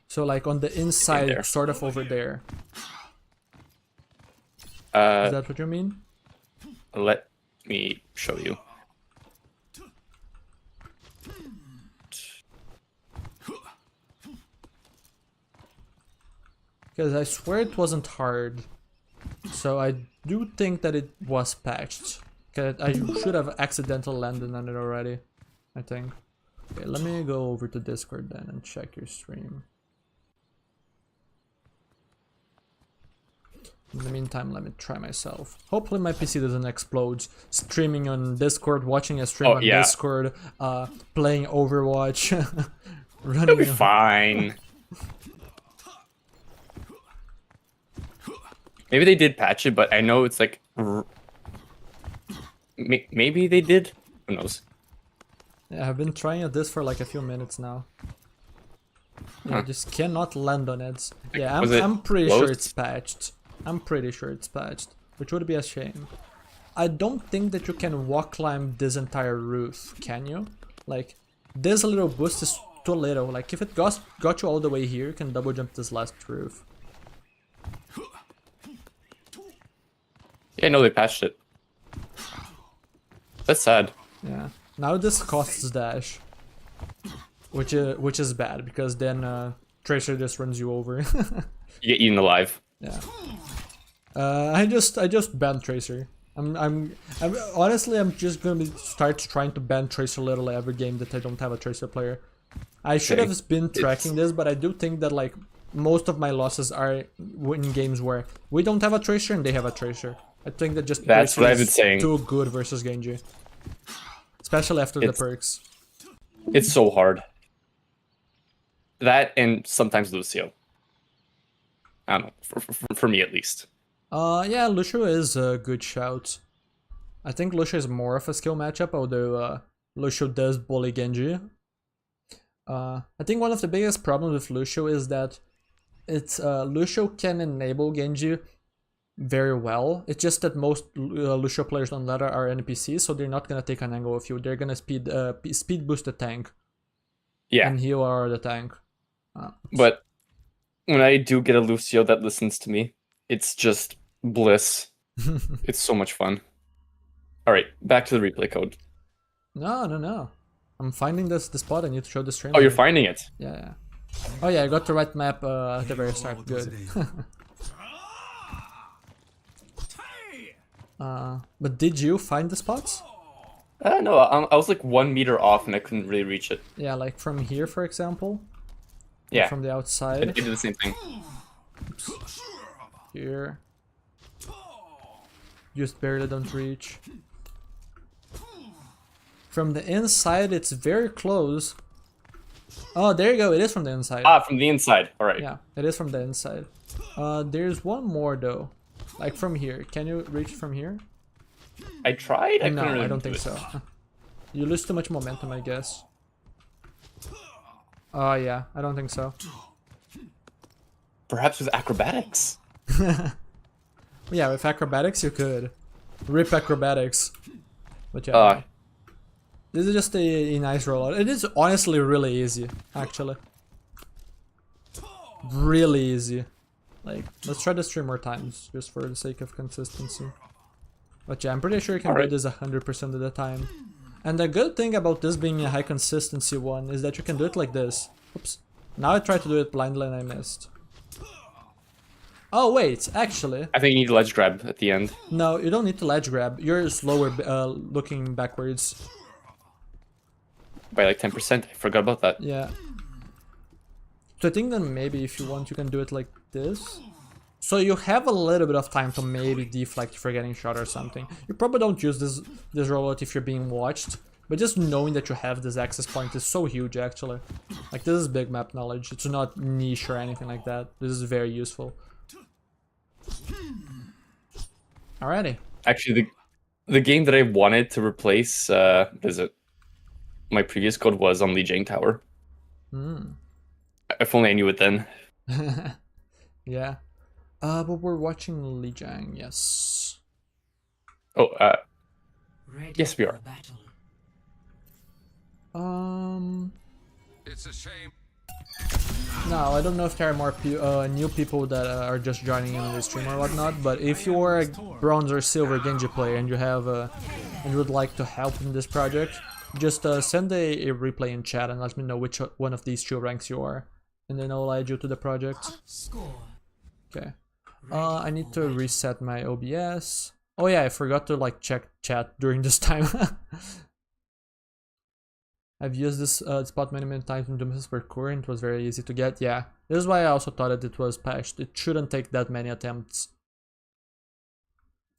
[SPEAKER 1] so like on the inside,
[SPEAKER 5] there.
[SPEAKER 1] sort of over there. Is that what you mean?
[SPEAKER 5] Let me show you.
[SPEAKER 1] Because I swear it wasn't hard. So I do think that it was patched. Okay, I should have accidentally landed on it already, I think. Okay, let me go over to Discord then and check your stream. In the meantime, let me try myself. Hopefully my PC doesn't explode. Streaming on Discord, watching a stream on
[SPEAKER 5] yeah.
[SPEAKER 1] Discord, playing Overwatch,
[SPEAKER 5] It'll
[SPEAKER 1] running.
[SPEAKER 5] be fine. Maybe they did patch it, but I know it's like... Maybe they did? Who knows?
[SPEAKER 1] Yeah, I've been trying at this for like a few minutes now. Yeah, I just cannot land on it. Yeah,
[SPEAKER 5] Was it
[SPEAKER 1] I'm pretty
[SPEAKER 5] close?
[SPEAKER 1] sure it's patched. I'm pretty sure it's patched, which would be a shame. I don't think that you can walk climb this entire roof, can you? Like, this little boost is too little. Like, if it got you all the way here, you can double jump this last roof.
[SPEAKER 5] Yeah, no, they patched it. That's sad.
[SPEAKER 1] Yeah. Now this costs dash, which is bad because then Tracer just runs you over.
[SPEAKER 5] You get eaten alive.
[SPEAKER 1] Yeah. I just banned Tracer. I'm honestly I'm just gonna start trying to ban Tracer literally every game that I don't have a Tracer player. I should
[SPEAKER 5] Okay.
[SPEAKER 1] have been tracking this, but I do think that like most of my losses are in games where we don't have a Tracer and they have a Tracer. I think that just
[SPEAKER 5] That's
[SPEAKER 1] Tracer
[SPEAKER 5] what I've
[SPEAKER 1] is
[SPEAKER 5] been saying.
[SPEAKER 1] too good versus Genji, especially after the
[SPEAKER 5] It's-
[SPEAKER 1] perks.
[SPEAKER 5] It's so hard. That and sometimes Lucio. I don't know, for me at least.
[SPEAKER 1] Yeah, Lucio is a good shout. I think Lucio is more of a skill matchup, although Lucio does bully Genji. I think one of the biggest problems with Lucio is that it's Lucio can enable Genji very well. It's just that most Lucio players on ladder are NPCs, so they're not gonna take an angle of you. They're gonna speed boost the tank
[SPEAKER 5] Yeah,
[SPEAKER 1] and heal our the tank.
[SPEAKER 5] but when I do get a Lucio that listens to me, it's just bliss. It's so much fun. All right, back to the replay code.
[SPEAKER 1] No. I'm finding the spot. I need to show the stream.
[SPEAKER 5] Oh, you're finding it.
[SPEAKER 1] Yeah. Oh yeah, I got the right map at the very start. Good. But did you find the spots?
[SPEAKER 5] No, I was like 1 meter off and I couldn't really reach it.
[SPEAKER 1] Yeah, like from here, for example.
[SPEAKER 5] Yeah,
[SPEAKER 1] From the
[SPEAKER 5] I
[SPEAKER 1] outside.
[SPEAKER 5] did the same thing.
[SPEAKER 1] Here. Just barely don't reach. From the inside, it's very close. Oh, there you go. It is from the inside.
[SPEAKER 5] Ah, from the inside. All right.
[SPEAKER 1] Yeah, it is from the inside. There's one more though. Like from here. Can you reach from here?
[SPEAKER 5] I tried. I couldn't
[SPEAKER 1] No,
[SPEAKER 5] really
[SPEAKER 1] I don't
[SPEAKER 5] do
[SPEAKER 1] think
[SPEAKER 5] it.
[SPEAKER 1] so. You lose too much momentum, I guess. Oh yeah, I don't think so.
[SPEAKER 5] Perhaps with acrobatics.
[SPEAKER 1] Yeah, with acrobatics you could. Rip acrobatics. But yeah.
[SPEAKER 5] Uh,
[SPEAKER 1] This is just a nice rollout. It is honestly really easy, actually. Really easy. Like, let's try this 3 more times, just for the sake of consistency. But yeah, I'm pretty sure you can do
[SPEAKER 5] Alright.
[SPEAKER 1] this 100% of the time. And the good thing about this being a high consistency one is that you can do it like this. Oops. Now I tried to do it blindly and I missed. Oh wait, actually,
[SPEAKER 5] I think you need ledge grab at the end.
[SPEAKER 1] no, you don't need to ledge grab. You're slower looking backwards.
[SPEAKER 5] By like 10%. I forgot about that.
[SPEAKER 1] Yeah. So I think that maybe if you want, you can do it like this. So you have a little bit of time to maybe deflect if you're getting shot or something. You probably don't use this robot if you're being watched, but just knowing that you have this access point is so huge actually. Like this is big map knowledge. It's not niche or anything like that. This is very useful. Alrighty.
[SPEAKER 5] Actually, the game that I wanted to replace, my previous code was on Lee Jang Tower. If only I knew it then.
[SPEAKER 1] Yeah. But we're watching Li Jiang, yes.
[SPEAKER 5] Oh,
[SPEAKER 2] Ready
[SPEAKER 5] yes, we
[SPEAKER 2] for
[SPEAKER 5] are.
[SPEAKER 2] battle.
[SPEAKER 4] It's a shame.
[SPEAKER 1] No, I don't know if there are more new people that are just joining in on the stream or whatnot, but if you are a bronze or silver Genji player and you have and you would like to help in this project, just send a replay in chat and let me know which one of these two ranks you are, and then I'll add you to the project.
[SPEAKER 2] Score.
[SPEAKER 1] Okay. I need to reset my OBS. Oh yeah, I forgot to like check chat during this time. I've used this spot many times in Doomsday Parkour and it was very easy to get. Yeah, this is why I also thought that it was patched. It shouldn't take that many attempts.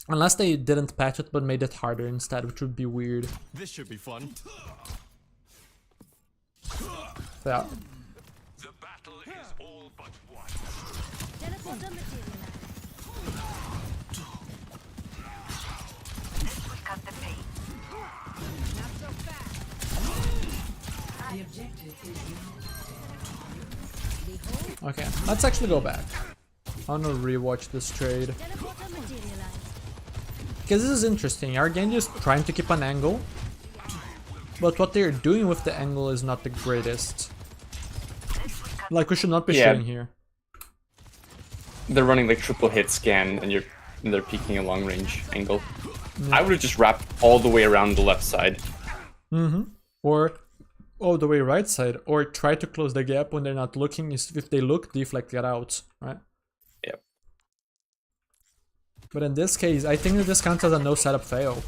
[SPEAKER 1] Unless they didn't patch it but made it harder instead, which would be weird.
[SPEAKER 7] This should be fun.
[SPEAKER 1] Yeah.
[SPEAKER 4] The battle is all but won.
[SPEAKER 3] Teleporter materialized.
[SPEAKER 2] The objective is
[SPEAKER 1] Okay, let's actually go back. I want to rewatch this trade.
[SPEAKER 3] Teleporter materialized.
[SPEAKER 1] Because this is interesting. Our Genji is trying to keep an angle, but what they're doing with the angle is not the greatest. Like, we should not be
[SPEAKER 5] Yeah.
[SPEAKER 1] shooting here.
[SPEAKER 5] They're running like triple hit scan and they're peeking a long range angle. I would have just wrapped all the way around the left side.
[SPEAKER 1] Or all the way right side, or try to close the gap when they're not looking. If they look, deflect, get out, right?
[SPEAKER 5] Yep.
[SPEAKER 1] But in this case, I think that this counts as a no setup fail.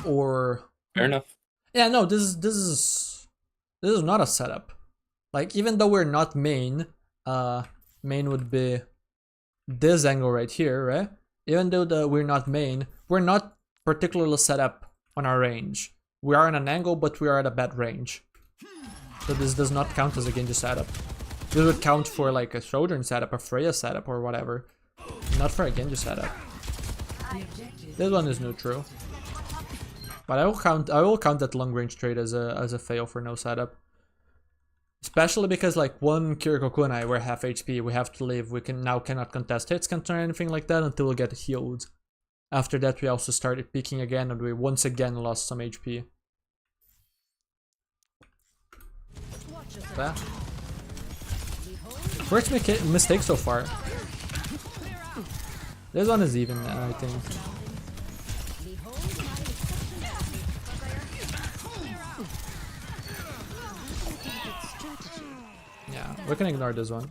[SPEAKER 1] Or
[SPEAKER 5] Fair enough.
[SPEAKER 1] yeah, no, this is not a setup. Like, even though we're not main, main would be this angle right here, right? Even though we're not main, we're not particularly set up on our range. We are in an angle, but we are at a bad range. So this does not count as a Genji setup. This would count for like a Sojourn setup, a Freya setup, or whatever. Not for a Genji setup. This one is neutral. But I will count that long range trade as a fail for no setup. Especially because like one Kiriko Kunai, we're half HP, we have to leave, we cannot contest hits, can't turn anything like that until we get healed. After that we also started peeking again and we once again lost some HP. Yeah. First mistake so far. This one is even, I think. Yeah, we can ignore this one.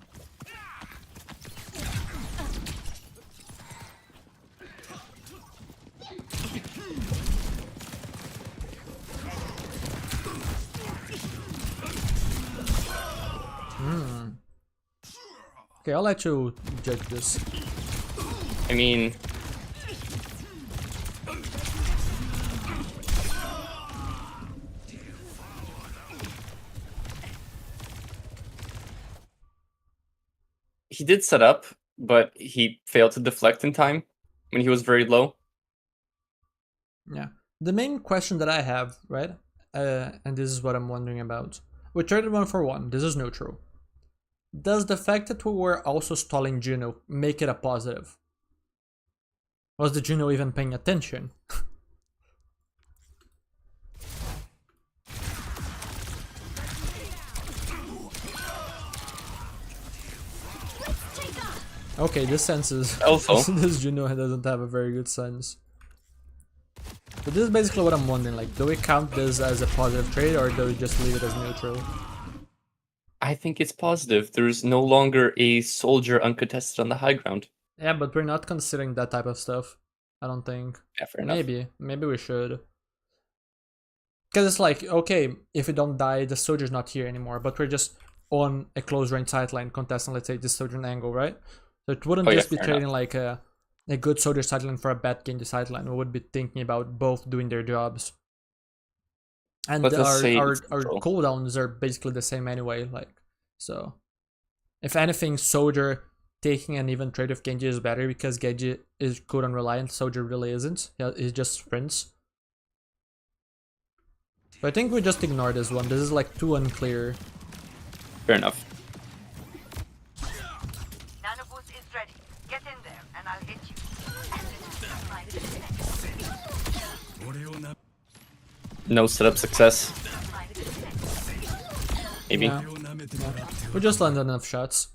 [SPEAKER 1] Okay, I'll let you judge this.
[SPEAKER 5] I mean, he did set up, but he failed to deflect in time when he was very low.
[SPEAKER 1] Yeah. The main question that I have, right, and this is what I'm wondering about. We traded 1-for-1. This is neutral. Does the fact that we were also stalling Juno make it a positive? Was the Juno even paying attention? Okay, this sense is
[SPEAKER 5] Also,
[SPEAKER 1] this Juno doesn't have a very good sense. But this is basically what I'm wondering, like, do we count this as a positive trade or do we just leave it as neutral?
[SPEAKER 5] I think it's positive. There's no longer a soldier uncontested on the high ground.
[SPEAKER 1] Yeah, but we're not considering that type of stuff. I don't think.
[SPEAKER 5] Yeah, fair enough.
[SPEAKER 1] Maybe we should. Because it's like, okay, if we don't die, the soldier's not here anymore, but we're just on a close range sideline contesting, let's say, this soldier angle, right? So it wouldn't just be trading like a good soldier sideline for a bad Genji sideline. We would be thinking about both doing their jobs. And our cooldowns are basically the same anyway, like, so. If anything, soldier taking an even trade with Genji is better because Genji is cooldown reliant, soldier really isn't. He just sprints. But I think we just ignore this one. This is like too unclear.
[SPEAKER 5] Fair enough.
[SPEAKER 6] Nano boost is ready. Get in there and I'll hit you.
[SPEAKER 5] No setup success. Maybe.
[SPEAKER 1] Yeah. We just landed enough shots.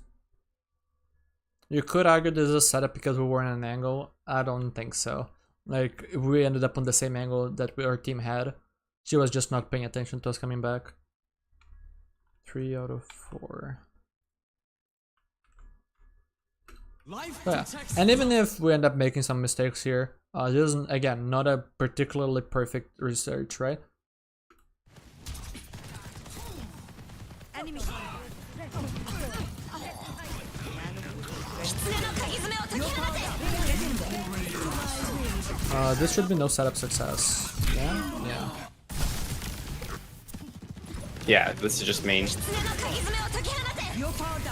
[SPEAKER 1] You could argue this is a setup because we were in an angle. I don't think so. Like, if we ended up on the same angle that our team had, she was just not paying attention to us coming back. 3 out of 4. Yeah. And even if we end up making some mistakes here, this is, again, not a particularly perfect research, right?
[SPEAKER 6] Enemy.
[SPEAKER 1] This should be no setup success. Yeah? Yeah.
[SPEAKER 5] Yeah, this is just main.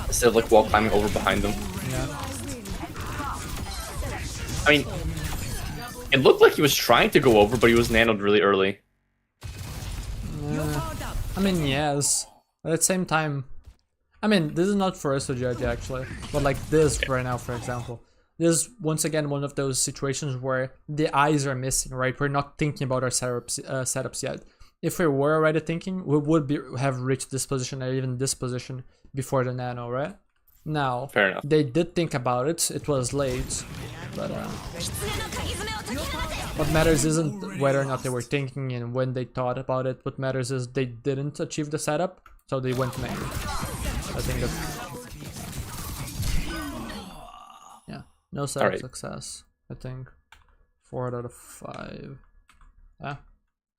[SPEAKER 5] Instead of like wall climbing over behind them.
[SPEAKER 1] Yeah.
[SPEAKER 5] I mean, it looked like he was trying to go over, but he was nanoed really early.
[SPEAKER 1] I mean, yes. But at the same time, I mean, this is not for us to judge actually. But like this right now, for example. This is once again one of those situations where the eyes are missing, right? We're not thinking about our setups yet. If we were already thinking, we would have reached this position or even this position before the nano, right? Now,
[SPEAKER 5] fair enough.
[SPEAKER 1] They did think about it. It was late, but what matters isn't whether or not they were thinking and when they thought about it. What matters is they didn't achieve the setup, so they went main. I think that, yeah, no setup success. I think 4 out of 5. Yeah.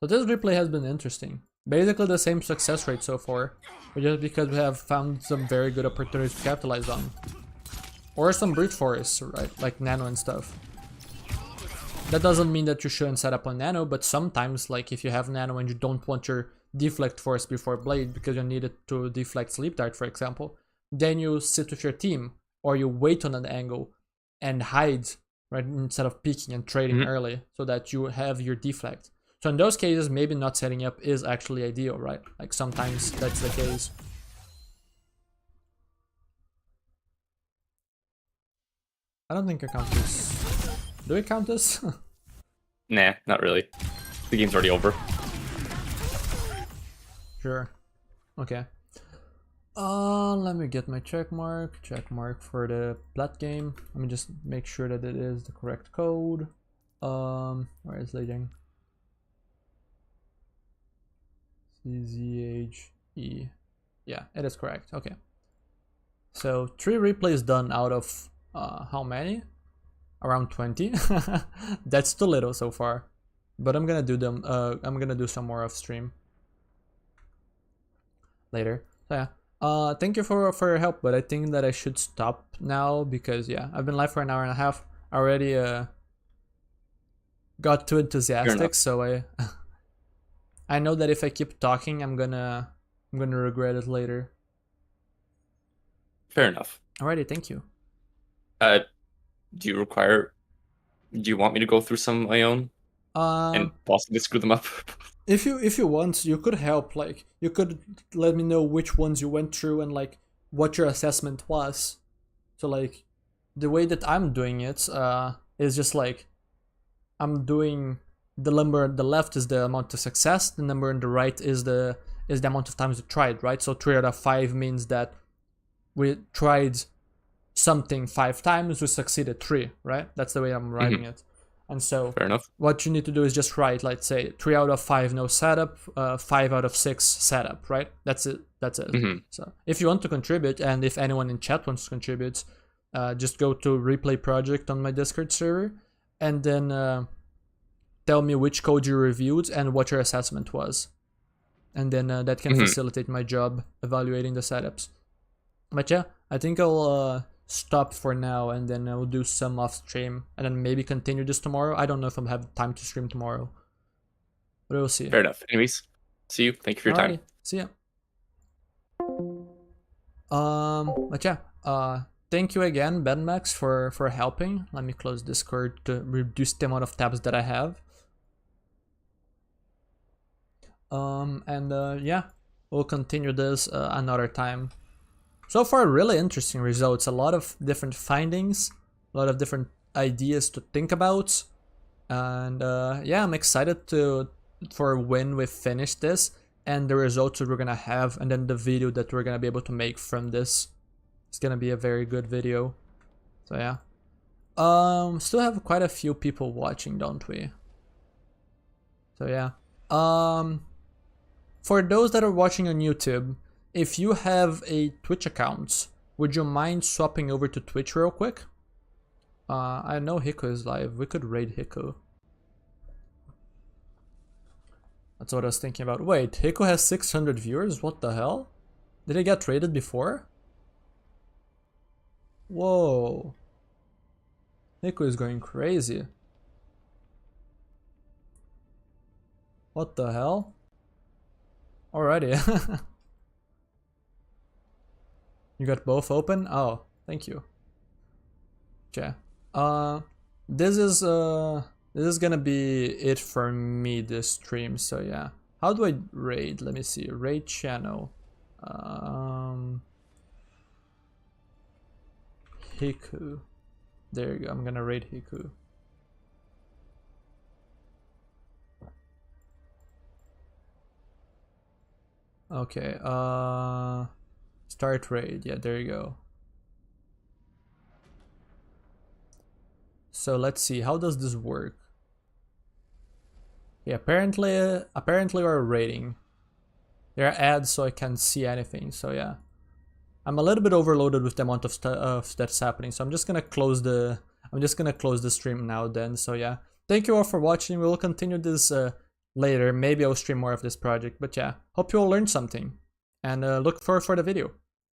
[SPEAKER 1] So this replay has been interesting. Basically the same success rate so far, but just because we have found some very good opportunities to capitalize on. Or some brute force, right? Like nano and stuff. That doesn't mean that you shouldn't set up on nano, but sometimes, like if you have nano and you don't want your deflect force before blade because you need it to deflect sleep dart, for example, then you sit with your team, or you wait on an angle and hide, right, instead of peeking and trading early so that you have your deflect. So in those cases, maybe not setting up is actually ideal, right? Like sometimes that's the case. I don't think I count this. Do we count this?
[SPEAKER 5] Nah, not really. The game's already over.
[SPEAKER 1] Sure. Okay. Let me get my check mark for the plat game. Let me just make sure that it is the correct code. Where is leading? CZHE. Yeah, it is correct. Okay. So 3 replays done out of how many? Around 20. That's too little so far. But I'm gonna do them. I'm gonna do some more off stream later. So yeah. Thank you for your help, but I think that I should stop now because yeah, I've been live for an hour and a half. I already got too enthusiastic, so I know that if I keep talking, I'm gonna regret it later.
[SPEAKER 5] Fair enough.
[SPEAKER 1] Alrighty, thank you.
[SPEAKER 5] Do you want me to go through some of my own and possibly screw them up?
[SPEAKER 1] If you want, you could help. Like you could let me know which ones you went through and like what your assessment was. So like the way that I'm doing it is just like I'm doing the number on the left is the amount of success, the number on the right is the amount of times we tried, right? So 3 out of 5 means that we tried something 5 times, we succeeded 3, right? That's the way I'm writing it. And so
[SPEAKER 5] Fair enough.
[SPEAKER 1] what you need to do is just write, let's say 3 out of 5 no setup, 5 out of 6 setup, right? That's it. So if you want to contribute, and if anyone in chat wants to contribute, just go to replay project on my Discord server, and then tell me which code you reviewed and what your assessment was. And then that can facilitate my job evaluating the setups. But yeah, I think I'll stop for now, and then I'll do some off stream, and then maybe continue this tomorrow. I don't know if I'll have time to stream tomorrow, but we'll see.
[SPEAKER 5] Fair enough. Anyways, see you. Thank you for your time.
[SPEAKER 1] Alrighty, see ya. But yeah, thank you again, Bedmax, for helping. Let me close Discord to reduce the amount of tabs that I have. Yeah, we'll continue this another time. So far, really interesting results. A lot of different findings, a lot of different ideas to think about, and yeah, I'm excited for when we finish this and the results that we're gonna have, and then the video that we're gonna be able to make from this. It's gonna be a very good video. So yeah, still have quite a few people watching, don't we? So yeah, for those that are watching on YouTube, if you have a Twitch account, would you mind swapping over to Twitch real quick? I know Hiko is live. We could raid Hiko. That's what I was thinking about. Wait, Hiko has 600 viewers? What the hell? Did he get raided before? Whoa. Hiko is going crazy. What the hell? Alrighty. You got both open? Oh, thank you. Okay. This is gonna be it for me this stream, so yeah. How do I raid? Let me see. Raid channel. Hiku. There you go. I'm gonna raid Hiku. Okay, start raid. Yeah, there you go. So let's see, how does this work? Yeah, apparently we're raiding. There are ads, so I can't see anything. So yeah, I'm a little bit overloaded with the amount of stuff that's happening. So I'm just gonna close the stream now. Then, so yeah, thank you all for watching. We'll continue this later. Maybe I'll stream more of this project. But yeah, hope you all learned something, and look forward for the video.